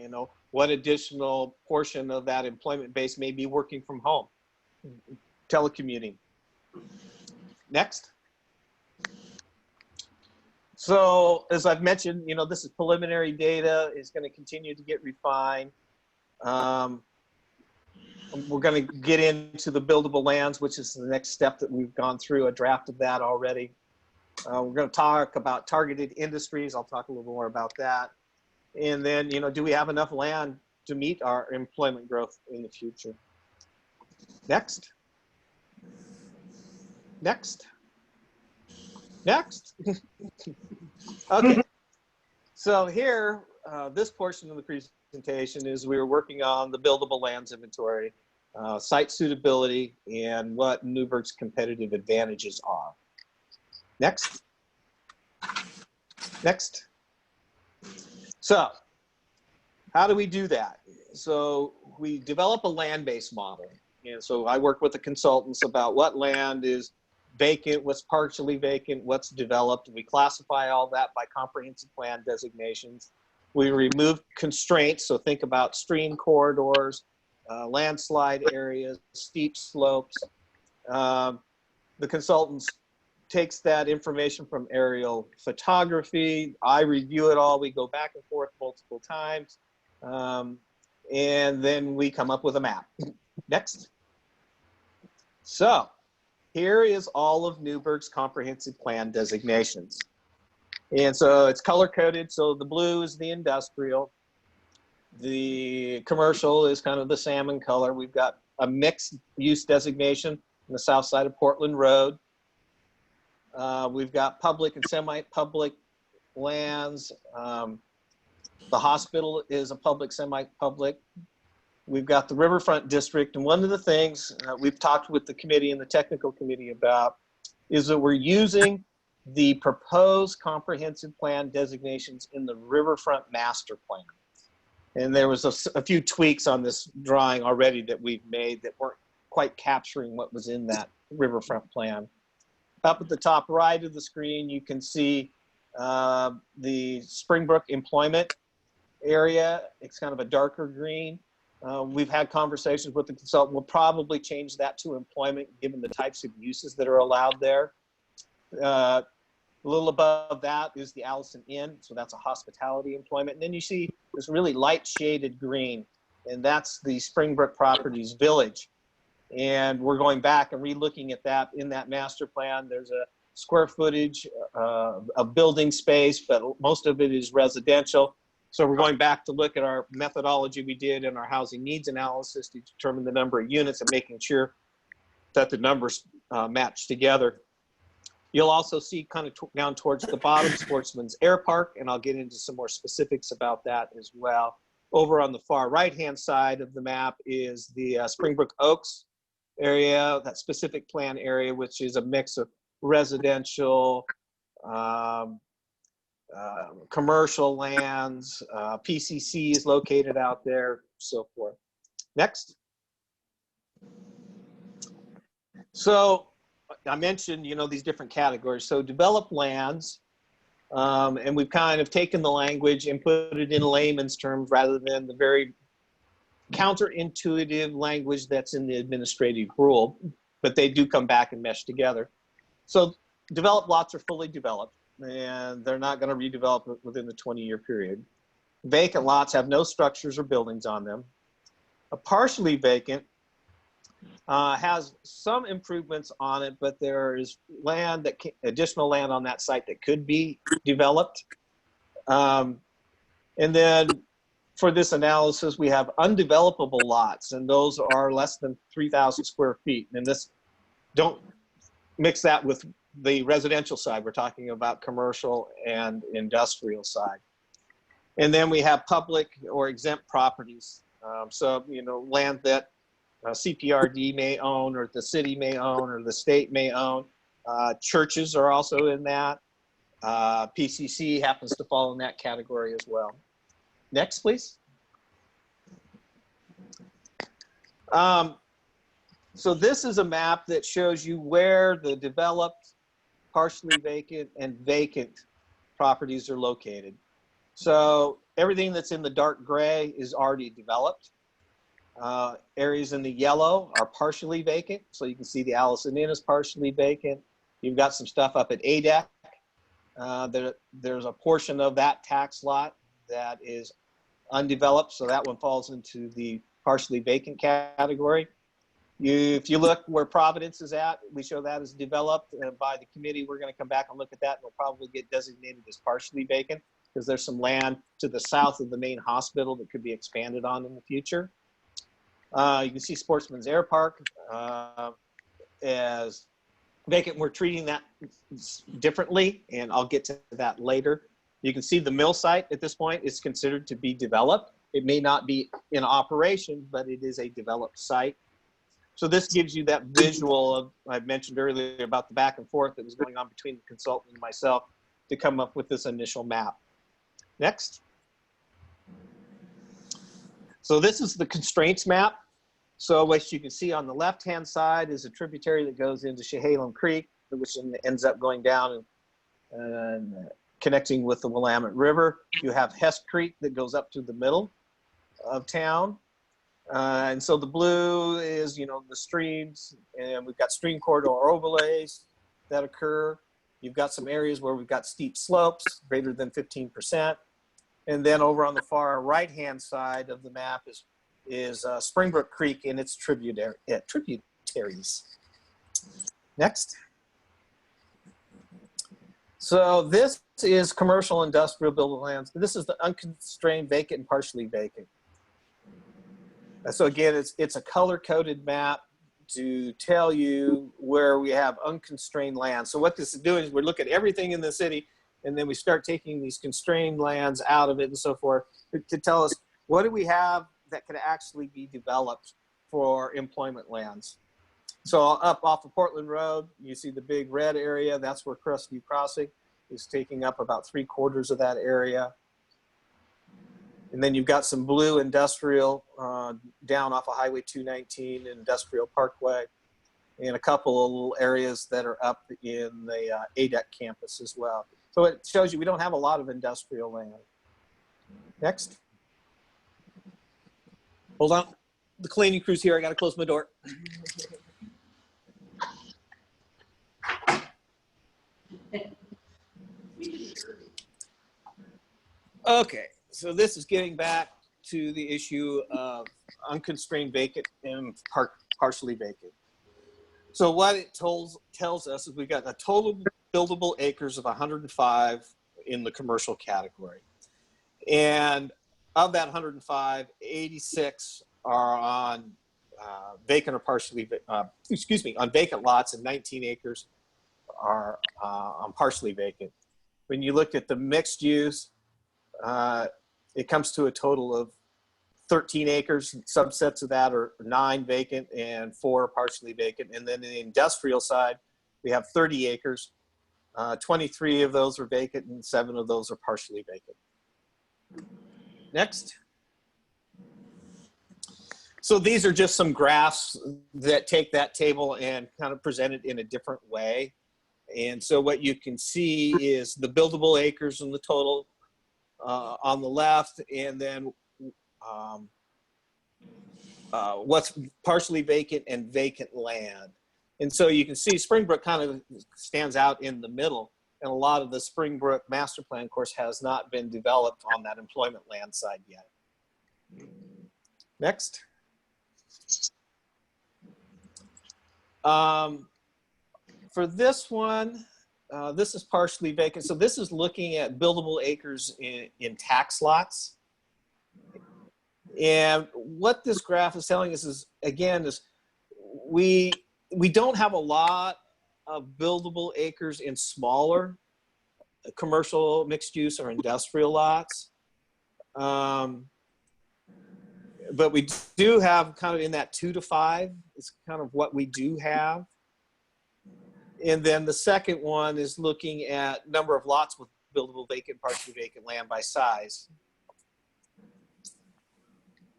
know, what additional portion of that employment base may be working from home, telecommuting. Next. So as I've mentioned, you know, this is preliminary data. It's going to continue to get refined. We're going to get into the buildable lands, which is the next step that we've gone through. I drafted that already. We're going to talk about targeted industries. I'll talk a little more about that. And then, you know, do we have enough land to meet our employment growth in the future? Next. Next. Next. Okay. So here, this portion of the presentation is we were working on the buildable lands inventory, site suitability, and what Newburgh's competitive advantages are. Next. Next. So how do we do that? So we develop a land-based model. And so I work with the consultants about what land is vacant, what's partially vacant, what's developed. We classify all that by comprehensive plan designations. We remove constraints, so think about stream corridors, landslide areas, steep slopes. The consultants takes that information from aerial photography. I review it all. We go back and forth multiple times. And then we come up with a map. Next. So here is all of Newburgh's comprehensive plan designations. And so it's color coded. So the blue is the industrial. The commercial is kind of the salmon color. We've got a mixed use designation on the south side of Portland Road. We've got public and semi-public lands. The hospital is a public, semi-public. We've got the riverfront district. And one of the things we've talked with the committee and the technical committee about is that we're using the proposed comprehensive plan designations in the riverfront master plan. And there was a few tweaks on this drawing already that we've made that weren't quite capturing what was in that riverfront plan. Up at the top right of the screen, you can see the Springbrook employment area. It's kind of a darker green. We've had conversations with the consultant. We'll probably change that to employment given the types of uses that are allowed there. A little above that is the Allison Inn. So that's a hospitality employment. And then you see this really light shaded green, and that's the Springbrook Properties Village. And we're going back and re-looking at that in that master plan. There's a square footage of building space, but most of it is residential. So we're going back to look at our methodology we did in our housing needs analysis to determine the number of units and making sure that the numbers match together. You'll also see kind of down towards the bottom, Sportsman's Air Park, and I'll get into some more specifics about that as well. Over on the far right-hand side of the map is the Springbrook Oaks area, that specific plan area, which is a mix of residential, commercial lands, PCC is located out there, so forth. Next. So I mentioned, these different categories. So developed lands, and we've kind of taken the language and put it in layman's terms rather than the very counterintuitive language that's in the administrative rule, but they do come back and mesh together. So developed lots are fully developed, and they're not going to redevelop it within the 20-year period. Vacant lots have no structures or buildings on them. A partially vacant has some improvements on it, but there is additional land on that site that could be developed. And then for this analysis, we have undevelopable lots, and those are less than 3,000 square feet. And don't mix that with the residential side. We're talking about commercial and industrial side. And then we have public or exempt properties. So, land that CPRD may own, or the city may own, or the state may own. Churches are also in that. PCC happens to fall in that category as well. Next, please. So this is a map that shows you where the developed, partially vacant, and vacant properties are located. So everything that's in the dark gray is already developed. Areas in the yellow are partially vacant. So you can see the Allison Inn is partially vacant. You've got some stuff up at ADEC. There's a portion of that tax lot that is undeveloped. So that one falls into the partially vacant category. If you look where Providence is at, we show that as developed by the committee. We're going to come back and look at that. It'll probably get designated as partially vacant because there's some land to the south of the main hospital that could be expanded on in the future. You can see Sportsman's Air Park as vacant. We're treating that differently, and I'll get to that later. You can see the mill site at this point is considered to be developed. It may not be in operation, but it is a developed site. So this gives you that visual of, I mentioned earlier about the back and forth that was going on between the consultant and myself to come up with this initial map. Next. So this is the constraints map. So what you can see on the left-hand side is a tributary that goes into Chehalem Creek, which ends up going down and connecting with the Willamette River. You have Hess Creek that goes up to the middle of town. And so the blue is, the streams, and we've got stream corridor overlays that occur. You've got some areas where we've got steep slopes, greater than 15%. And then over on the far right-hand side of the map is Springbrook Creek and its tributaries. Next. So this is commercial industrial buildable lands. This is the unconstrained vacant and partially vacant. So again, it's a color-coded map to tell you where we have unconstrained land. So what this is doing is we look at everything in the city, and then we start taking these constrained lands out of it and so forth to tell us what do we have that could actually be developed for employment lands. So up off of Portland Road, you see the big red area. That's where Crestview Crossing is taking up about 3/4 of that area. And then you've got some blue industrial down off of Highway 219 and Industrial Parkway, and a couple of little areas that are up in the ADEC campus as well. So it shows you we don't have a lot of industrial land. Next. Hold on. The cleaning crew's here. I got to close my door. Okay. So this is getting back to the issue of unconstrained vacant and partially vacant. So what it tells us is we've got a total buildable acres of 105 in the commercial category. And of that 105, 86 are on vacant or partially, on vacant lots, and 19 acres are on partially vacant. When you look at the mixed use, it comes to a total of 13 acres. Subsets of that are 9 vacant and 4 partially vacant. And then in the industrial side, we have 30 acres. 23 of those are vacant and 7 of those are partially vacant. Next. So these are just some graphs that take that table and kind of present it in a different way. And so what you can see is the buildable acres in the total on the left, and then what's partially vacant and vacant land. And so you can see Springbrook kind of stands out in the middle, and a lot of the Springbrook master plan, of course, has not been developed on that employment land side yet. Next. For this one, this is partially vacant. So this is looking at buildable acres in tax lots. And what this graph is telling us is, again, is we don't have a lot of buildable acres in smaller commercial, mixed use, or industrial lots. But we do have kind of in that 2 to 5 is kind of what we do have. And then the second one is looking at number of lots with buildable vacant, partially vacant land by size.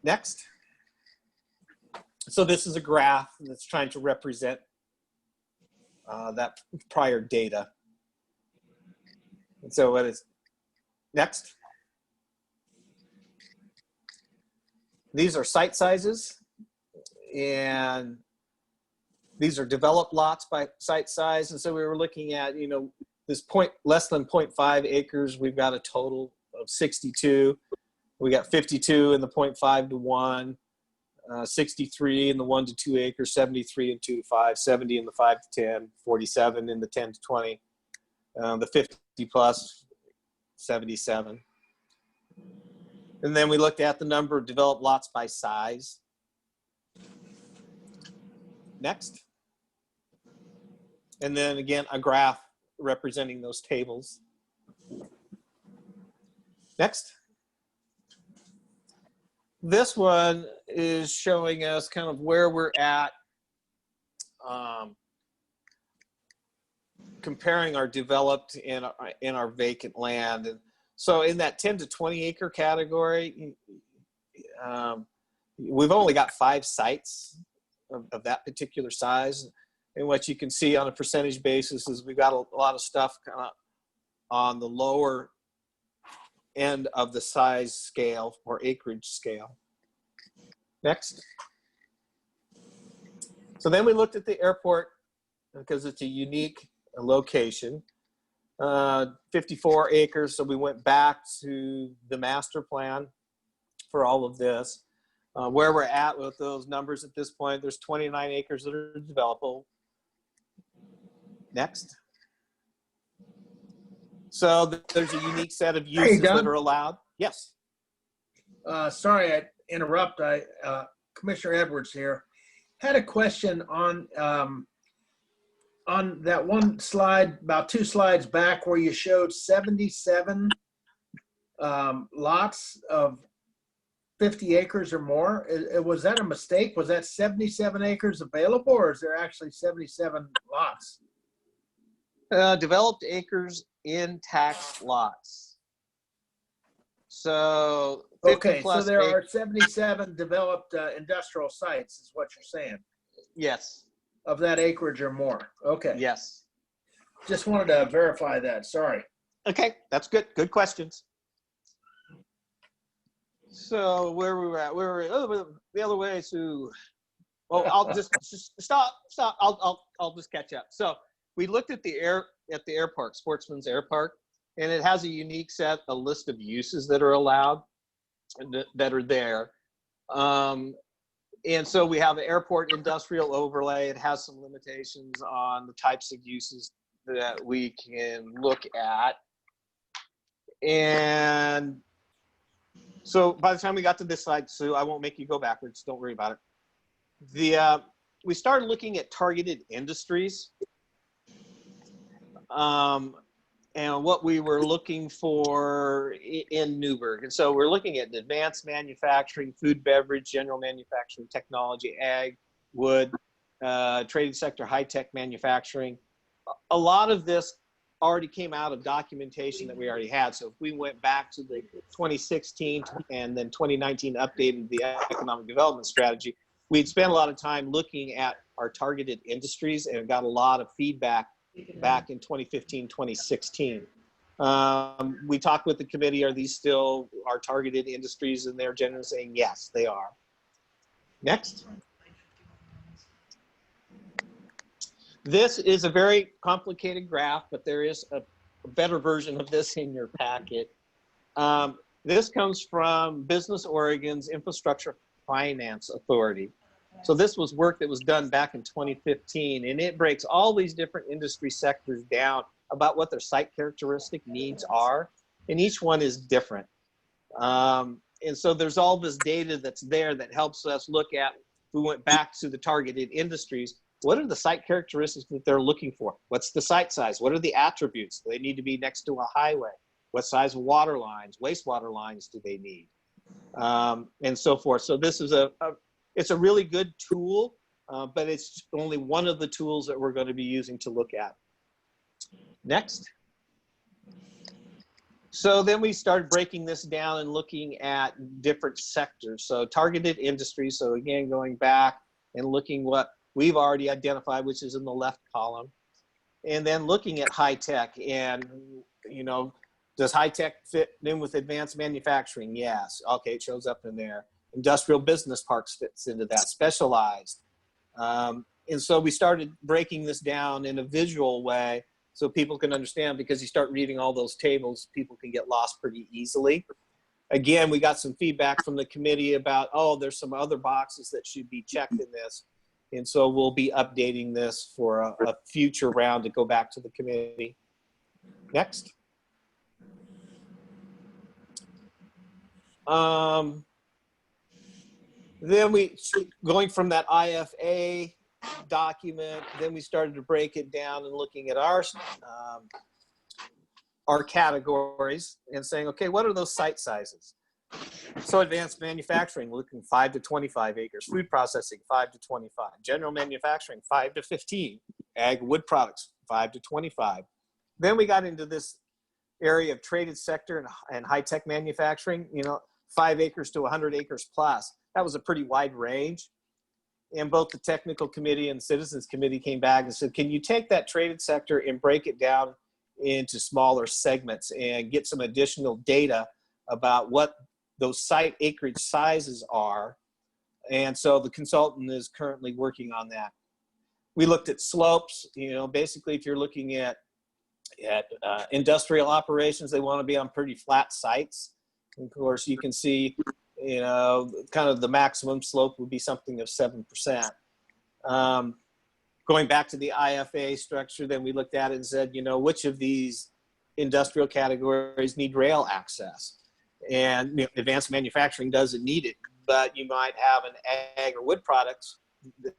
Next. So this is a graph that's trying to represent that prior data. And so what is next? These are site sizes, and these are developed lots by site size. And so we were looking at, you know, this less than 0.5 acres, we've got a total of 62. We got 52 in the 0.5 to 1, 63 in the 1 to 2 acres, 73 in 2 to 5, 70 in the 5 to 10, 47 in the 10 to 20, the 50 plus, 77. And then we looked at the number of developed lots by size. Next. And then again, a graph representing those tables. Next. This one is showing us kind of where we're at comparing our developed and our vacant land. And so in that 10 to 20 acre category, we've only got 5 sites of that particular size. And what you can see on a percentage basis is we've got a lot of stuff kind of on the lower end of the size scale or acreage scale. Next. So then we looked at the airport because it's a unique location. 54 acres, so we went back to the master plan for all of this. Where we're at with those numbers at this point, there's 29 acres that are developable. Next. So there's a unique set of uses that are allowed. Yes. Sorry, I interrupt. Commissioner Edwards here. Had a question on that one slide, about 2 slides back, where you showed 77 lots of 50 acres or more. Was that a mistake? Was that 77 acres available, or is there actually 77 lots? Developed acres in tax lots. So 50 okay, plus so there are 77 developed industrial sites, is what you're saying? Yes. Of that acreage or more. Okay. Yes. Just wanted to verify that. Sorry. Okay, that's good. Good questions. So where we were at, we were the other way to. Well, I'll just stop. I'll just catch up. So we looked at the air park, Sportsman's Air Park, and it has a unique a list of uses that are allowed, that are there. And so we have an airport industrial overlay. It has some limitations on the types of uses that we can look at. And so by the time we got to this slide, Sue, I won't make you go backwards. Don't worry about it. We started looking at targeted industries. And what we were looking for in Newburgh. And so we're looking at advanced manufacturing, food, beverage, general manufacturing, technology, ag, wood, trading sector, high-tech manufacturing. A lot of this already came out of documentation that we already had. So if we went back to the 2016 and then 2019 updated the economic development strategy, we'd spent a lot of time looking at our targeted industries and got a lot of feedback back in 2015, 2016. We talked with the committee, are these still our targeted industries? And they're generally saying, yes, they are. Next. This is a very complicated graph, but there is a better version of this in your packet. This comes from Business Oregon's Infrastructure Finance Authority. So this was work that was done back in 2015, and it breaks all these different industry sectors down about what their site characteristic needs are, and each one is different. And so there's all this data that's there that helps us look at, we went back to the targeted industries, what are the site characteristics that they're looking for? What's the site size? What are the attributes? Do they need to be next to a highway? What size water lines, wastewater lines do they need? And so forth. So this is it's a really good tool, but it's only one of the tools that we're going to be using to look at. Next. So then we started breaking this down and looking at different sectors. So targeted industries. So again, going back and looking what we've already identified, which is in the left column, and then looking at high tech and, you know, does high tech fit in with advanced manufacturing? Yes. Okay, it shows up in there. Industrial business parks fits into that, specialized. And so we started breaking this down in a visual way so people can understand, because you start reading all those tables, people can get lost pretty easily. Again, we got some feedback from the committee about, oh, there's some other boxes that should be checked in this. And so we'll be updating this for a future round to go back to the committee. Next. Then going from that IFA document, then we started to break it down and looking at our categories and saying, okay, what are those site sizes? So advanced manufacturing, looking 5 to 25 acres. Food processing, 5 to 25. General manufacturing, 5 to 15. Ag wood products, 5 to 25. Then we got into this area of traded sector and high-tech manufacturing, you know, 5 acres to 100 acres plus. That was a pretty wide range. And both the technical committee and the citizens committee came back and said, can you take that traded sector and break it down into smaller segments and get some additional data about what those site acreage sizes are? And so the consultant is currently working on that. We looked at slopes. You know, basically if you're looking at industrial operations, they want to be on pretty flat sites. Of course, you can see, you know, kind of the maximum slope would be something of 7%. Going back to the IFA structure, then we looked at it and said, you know, which of these industrial categories need rail access? And you know, advanced manufacturing doesn't need it, but you might have an ag or wood products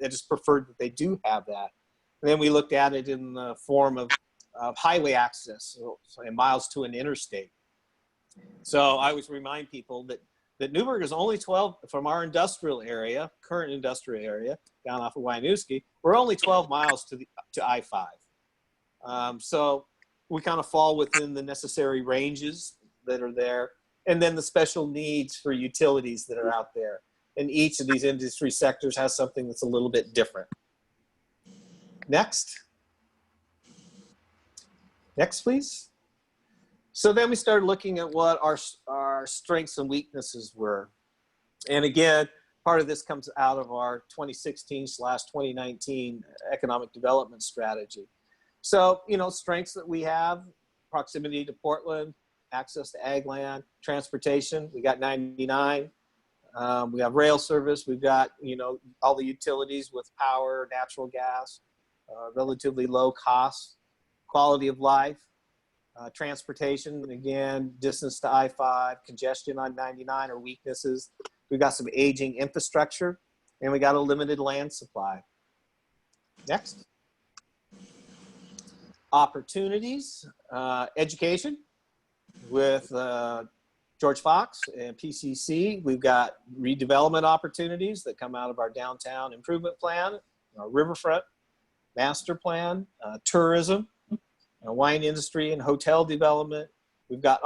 that is preferred that they do have that. And then we looked at it in the form of highway access, so in miles to an interstate. So I always remind people that Newburgh is only 12 from our industrial area, current industrial area, down off of Wynooski. We're only 12 miles to I-5. So we kind of fall within the necessary ranges that are there. And then the special needs for utilities that are out there. And each of these industry sectors has something that's a little bit different. Next. Next, please. So then we started looking at what our strengths and weaknesses were. And again, part of this comes out of our 2016/2019 economic development strategy. So, you know, strengths that we have: proximity to Portland, access to ag land, transportation. We got 99. We have rail service. We've got, you know, all the utilities with power, natural gas, relatively low costs, quality of life. Transportation, again, distance to I-5, congestion on 99 are weaknesses. We've got some aging infrastructure, and we got a limited land supply. Next. Opportunities, education with George Fox and PCC. We've got redevelopment opportunities that come out of our downtown improvement plan, our riverfront master plan, tourism. wine industry and hotel development. We've got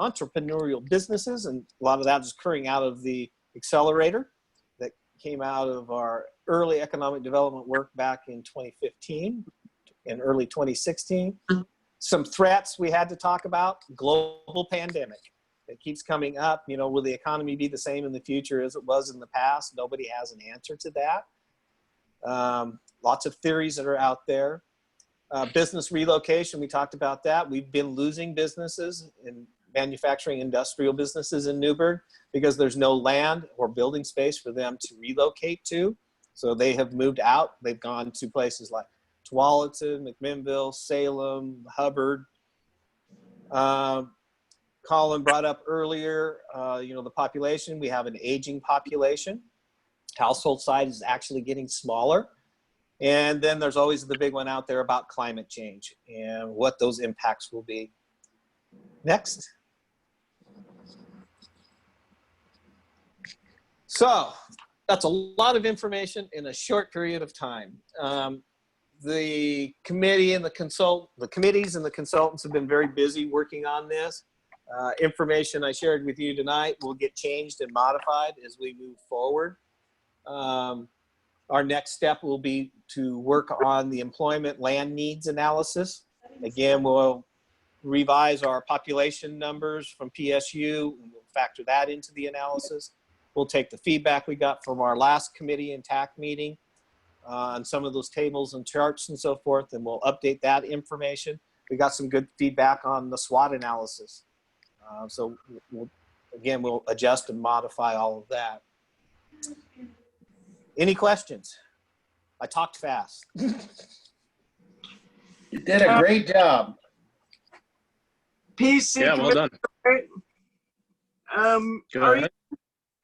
entrepreneurial businesses, and a lot of that is occurring out of the accelerator that came out of our early economic development work back in 2015 and early 2016. Some threats we had to talk about: global pandemic. It keeps coming up. You know, will the economy be the same in the future as it was in the past? Nobody has an answer to that. Lots of theories that are out there. Business relocation, we talked about that. We've been losing businesses in manufacturing industrial businesses in Newburgh because there's no land or building space for them to relocate to. So they have moved out. They've gone to places like Tualatin, McMinnville, Salem, Hubbard. Colin brought up earlier, you know, the population. We have an aging population. Household size is actually getting smaller. And then there's always the big one out there about climate change and what those impacts will be. Next. So that's a lot of information in a short period of time. The committee and the committees and the consultants have been very busy working on this. Information I shared with you tonight will get changed and modified as we move forward. Our next step will be to work on the employment land needs analysis. Again, we'll revise our population numbers from PSU, and we'll factor that into the analysis. We'll take the feedback we got from our last committee and TAC meeting on some of those tables and charts and so forth, and we'll update that information. We got some good feedback on the SWOT analysis. So we'll adjust and modify all of that. Any questions? I talked fast. You did a great job. PC. Yeah, well done.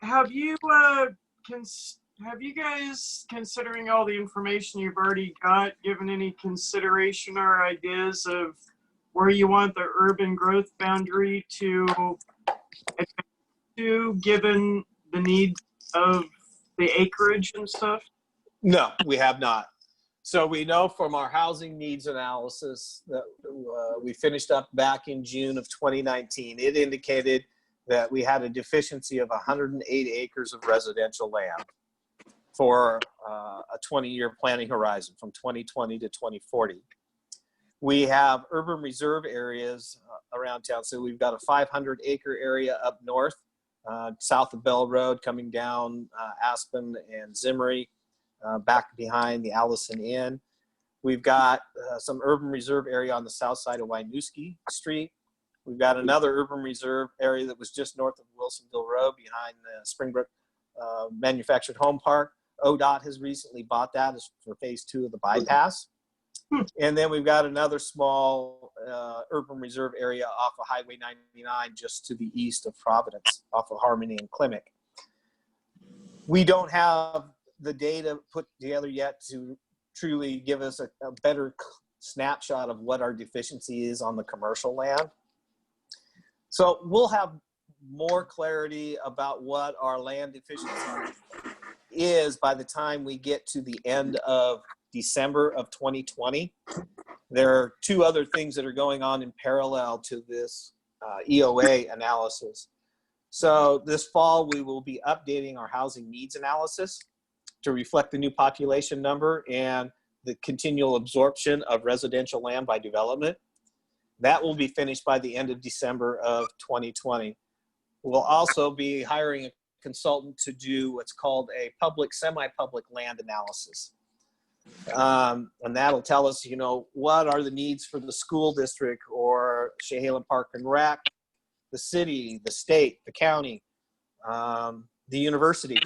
Have you guys, considering all the information you've already got, given any consideration or ideas of where you want the urban growth boundary to given the needs of the acreage and stuff? No, we have not. So we know from our housing needs analysis that we finished up back in June of 2019, it indicated that we had a deficiency of 108 acres of residential land for a 20-year planning horizon from 2020 to 2040. We have urban reserve areas around town. So we've got a 500-acre area up north, south of Bell Road, coming down Aspen and Zimmery, back behind the Allison Inn. We've got some urban reserve area on the south side of Winooski Street. We've got another urban reserve area that was just north of Wilsonville Road behind the Springbrook Manufactured Home Park. ODOT has recently bought that as for phase 2 of the bypass. And then we've got another small urban reserve area off of Highway 99 just to the east of Providence, off of Harmony and Klimek. We don't have the data put together yet to truly give us a better snapshot of what our deficiency is on the commercial land. So we'll have more clarity about what our land deficiency is by the time we get to the end of December of 2020. There are 2 other things that are going on in parallel to this EOA analysis. So this fall, we will be updating our housing needs analysis to reflect the new population number and the continual absorption of residential land by development. That will be finished by the end of December of 2020. We'll also be hiring a consultant to do what's called a public, semi-public land analysis. And that'll tell us, you know, what are the needs for the school district or Shalem Park and Rec, the city, the state, the county, the university,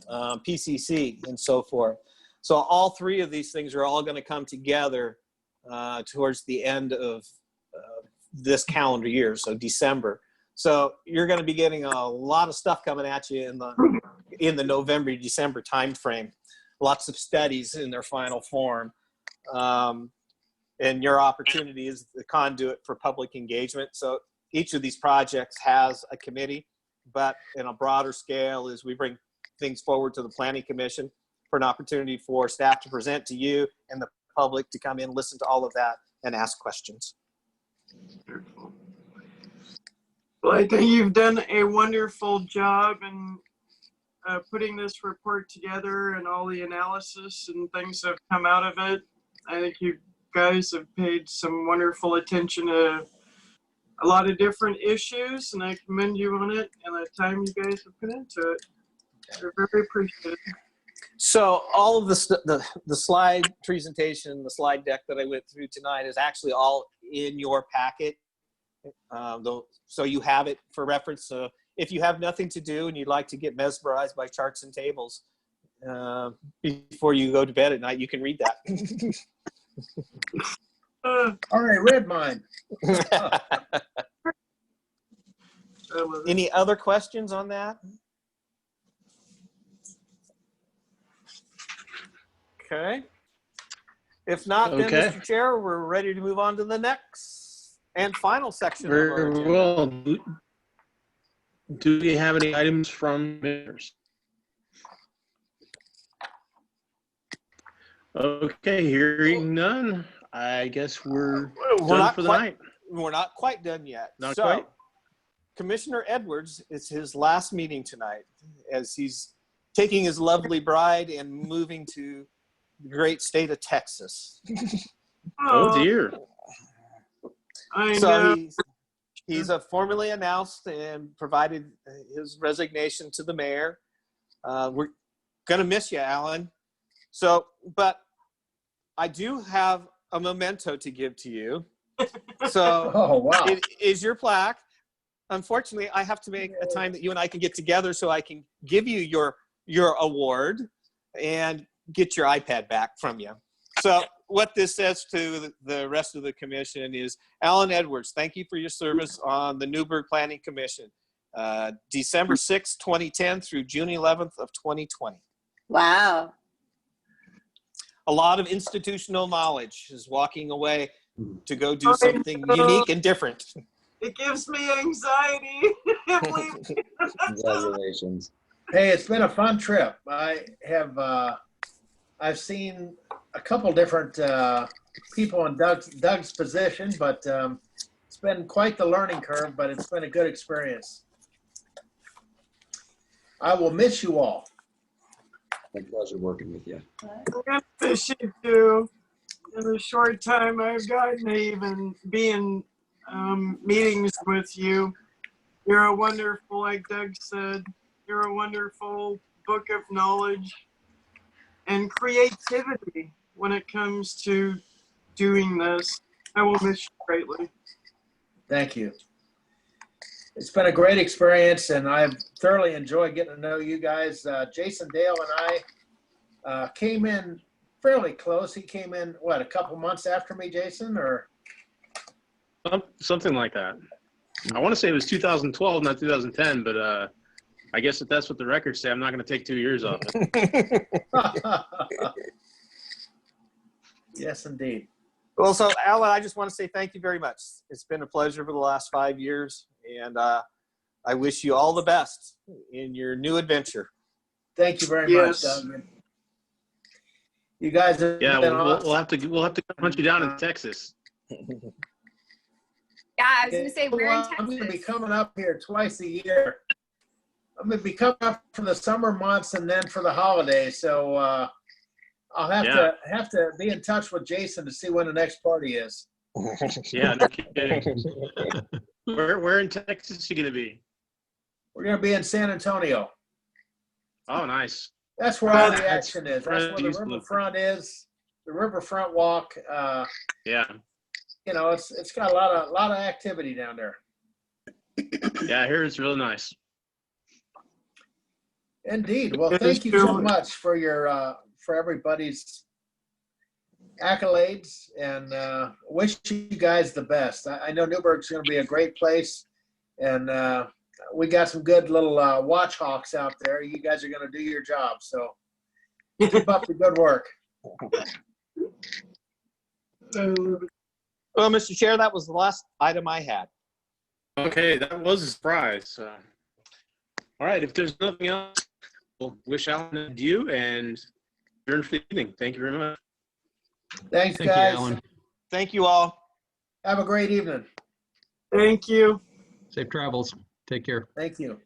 PCC, and so forth. So all 3 of these things are all going to come together towards the end of this calendar year, so December. So you're going to be getting a lot of stuff coming at you in the November, December timeframe. Lots of studies in their final form. And your opportunity is the conduit for public engagement. So each of these projects has a committee, but in a broader scale is we bring things forward to the Planning Commission for an opportunity for staff to present to you and the public to come in, listen to all of that, and ask questions. Wonderful. Well, I think you've done a wonderful job in putting this report together and all the analysis and things that have come out of it. I think you guys have paid some wonderful attention to a lot of different issues, and I commend you on it and the time you guys have put into it. They're very appreciated. So all of the slide presentation, the slide deck that I went through tonight is actually all in your packet. So you have it for reference. If you have nothing to do and you'd like to get mesmerized by charts and tables before you go to bed at night, you can read that. Already read mine. Any other questions on that? Okay. If not, then, Okay. Mr. Chair, we're ready to move on to the next and final section of our Very agenda. well. Do we have any items from members? Okay, hearing none, I guess we're done for the night. We're not quite done yet. Not so, quite? Commissioner Edwards, it's his last meeting tonight as he's taking his lovely bride and moving to the great state of Texas. Oh dear. So he's formally announced and provided his resignation to the mayor. We're gonna miss you, Alan. So, but I do have a memento to give to you. So Oh, wow. it is your plaque. Unfortunately, I have to make a time that you and I can get together so I can give you your award and get your iPad back from you. So what this says to the rest of the commission is, Alan Edwards, thank you for your service on the Newburgh Planning Commission, December 6th, 2010 through June 11th of 2020. Wow. A lot of institutional knowledge is walking away to go do something unique and different. It gives me anxiety. Congratulations. Hey, it's been a fun trip. I've seen a couple different people in Doug's position, but it's been quite the learning curve, but it's been a good experience. I will miss you all. My pleasure working with you. I'm gonna miss you too. In the short time I've gotten to even be in meetings with you, you're a wonderful, like Doug said, you're a wonderful book of knowledge and creativity when it comes to doing this. I will miss you greatly. Thank you. It's been a great experience, and I've thoroughly enjoyed getting to know you guys. Jason Dale and I came in fairly close. He came in, what, a couple months after me, Jason, or? Something like that. I want to say it was 2012, not 2010, but I guess if that's what the records say, I'm not going to take 2 years off it. Yes, indeed. Well, so Alan, I just want to say thank you very much. It's been a pleasure for the last 5 years, and I wish you all the best in your new adventure. Thank you very much, Doug. You guys have been awesome. we'll have to hunt you down in Texas. Yeah, I was going to say, we're in Texas. I'm going to be coming up here twice a year. I'm going to be coming up for the summer months and then for the holidays. So I'll have to be in touch with Jason to see when the next party is. Yeah, no kidding. Where in Texas are you going to be? We're going to be in San Antonio. Oh, nice. That's where all the action is. That's where the riverfront is. The riverfront walk. Yeah. You know, it's got a lot of activity down there. Yeah, I hear it's really nice. Indeed. Well, thank you so much for your for everybody's accolades, and wish you guys the best. I know Newburgh's going to be a great place, and we got some good little watch hawks out there. You guys are going to do your job, so keep up the good work. Well, Mr. Chair, that was the last item I had. Okay, that was a surprise. All right, if there's nothing else, we'll wish Alan and you and adjourn for the evening. Thank you very much. Thanks, Thank guys. you, Alan. Thank you all. Have a great evening. Thank you. Safe travels. Take care. Thank you.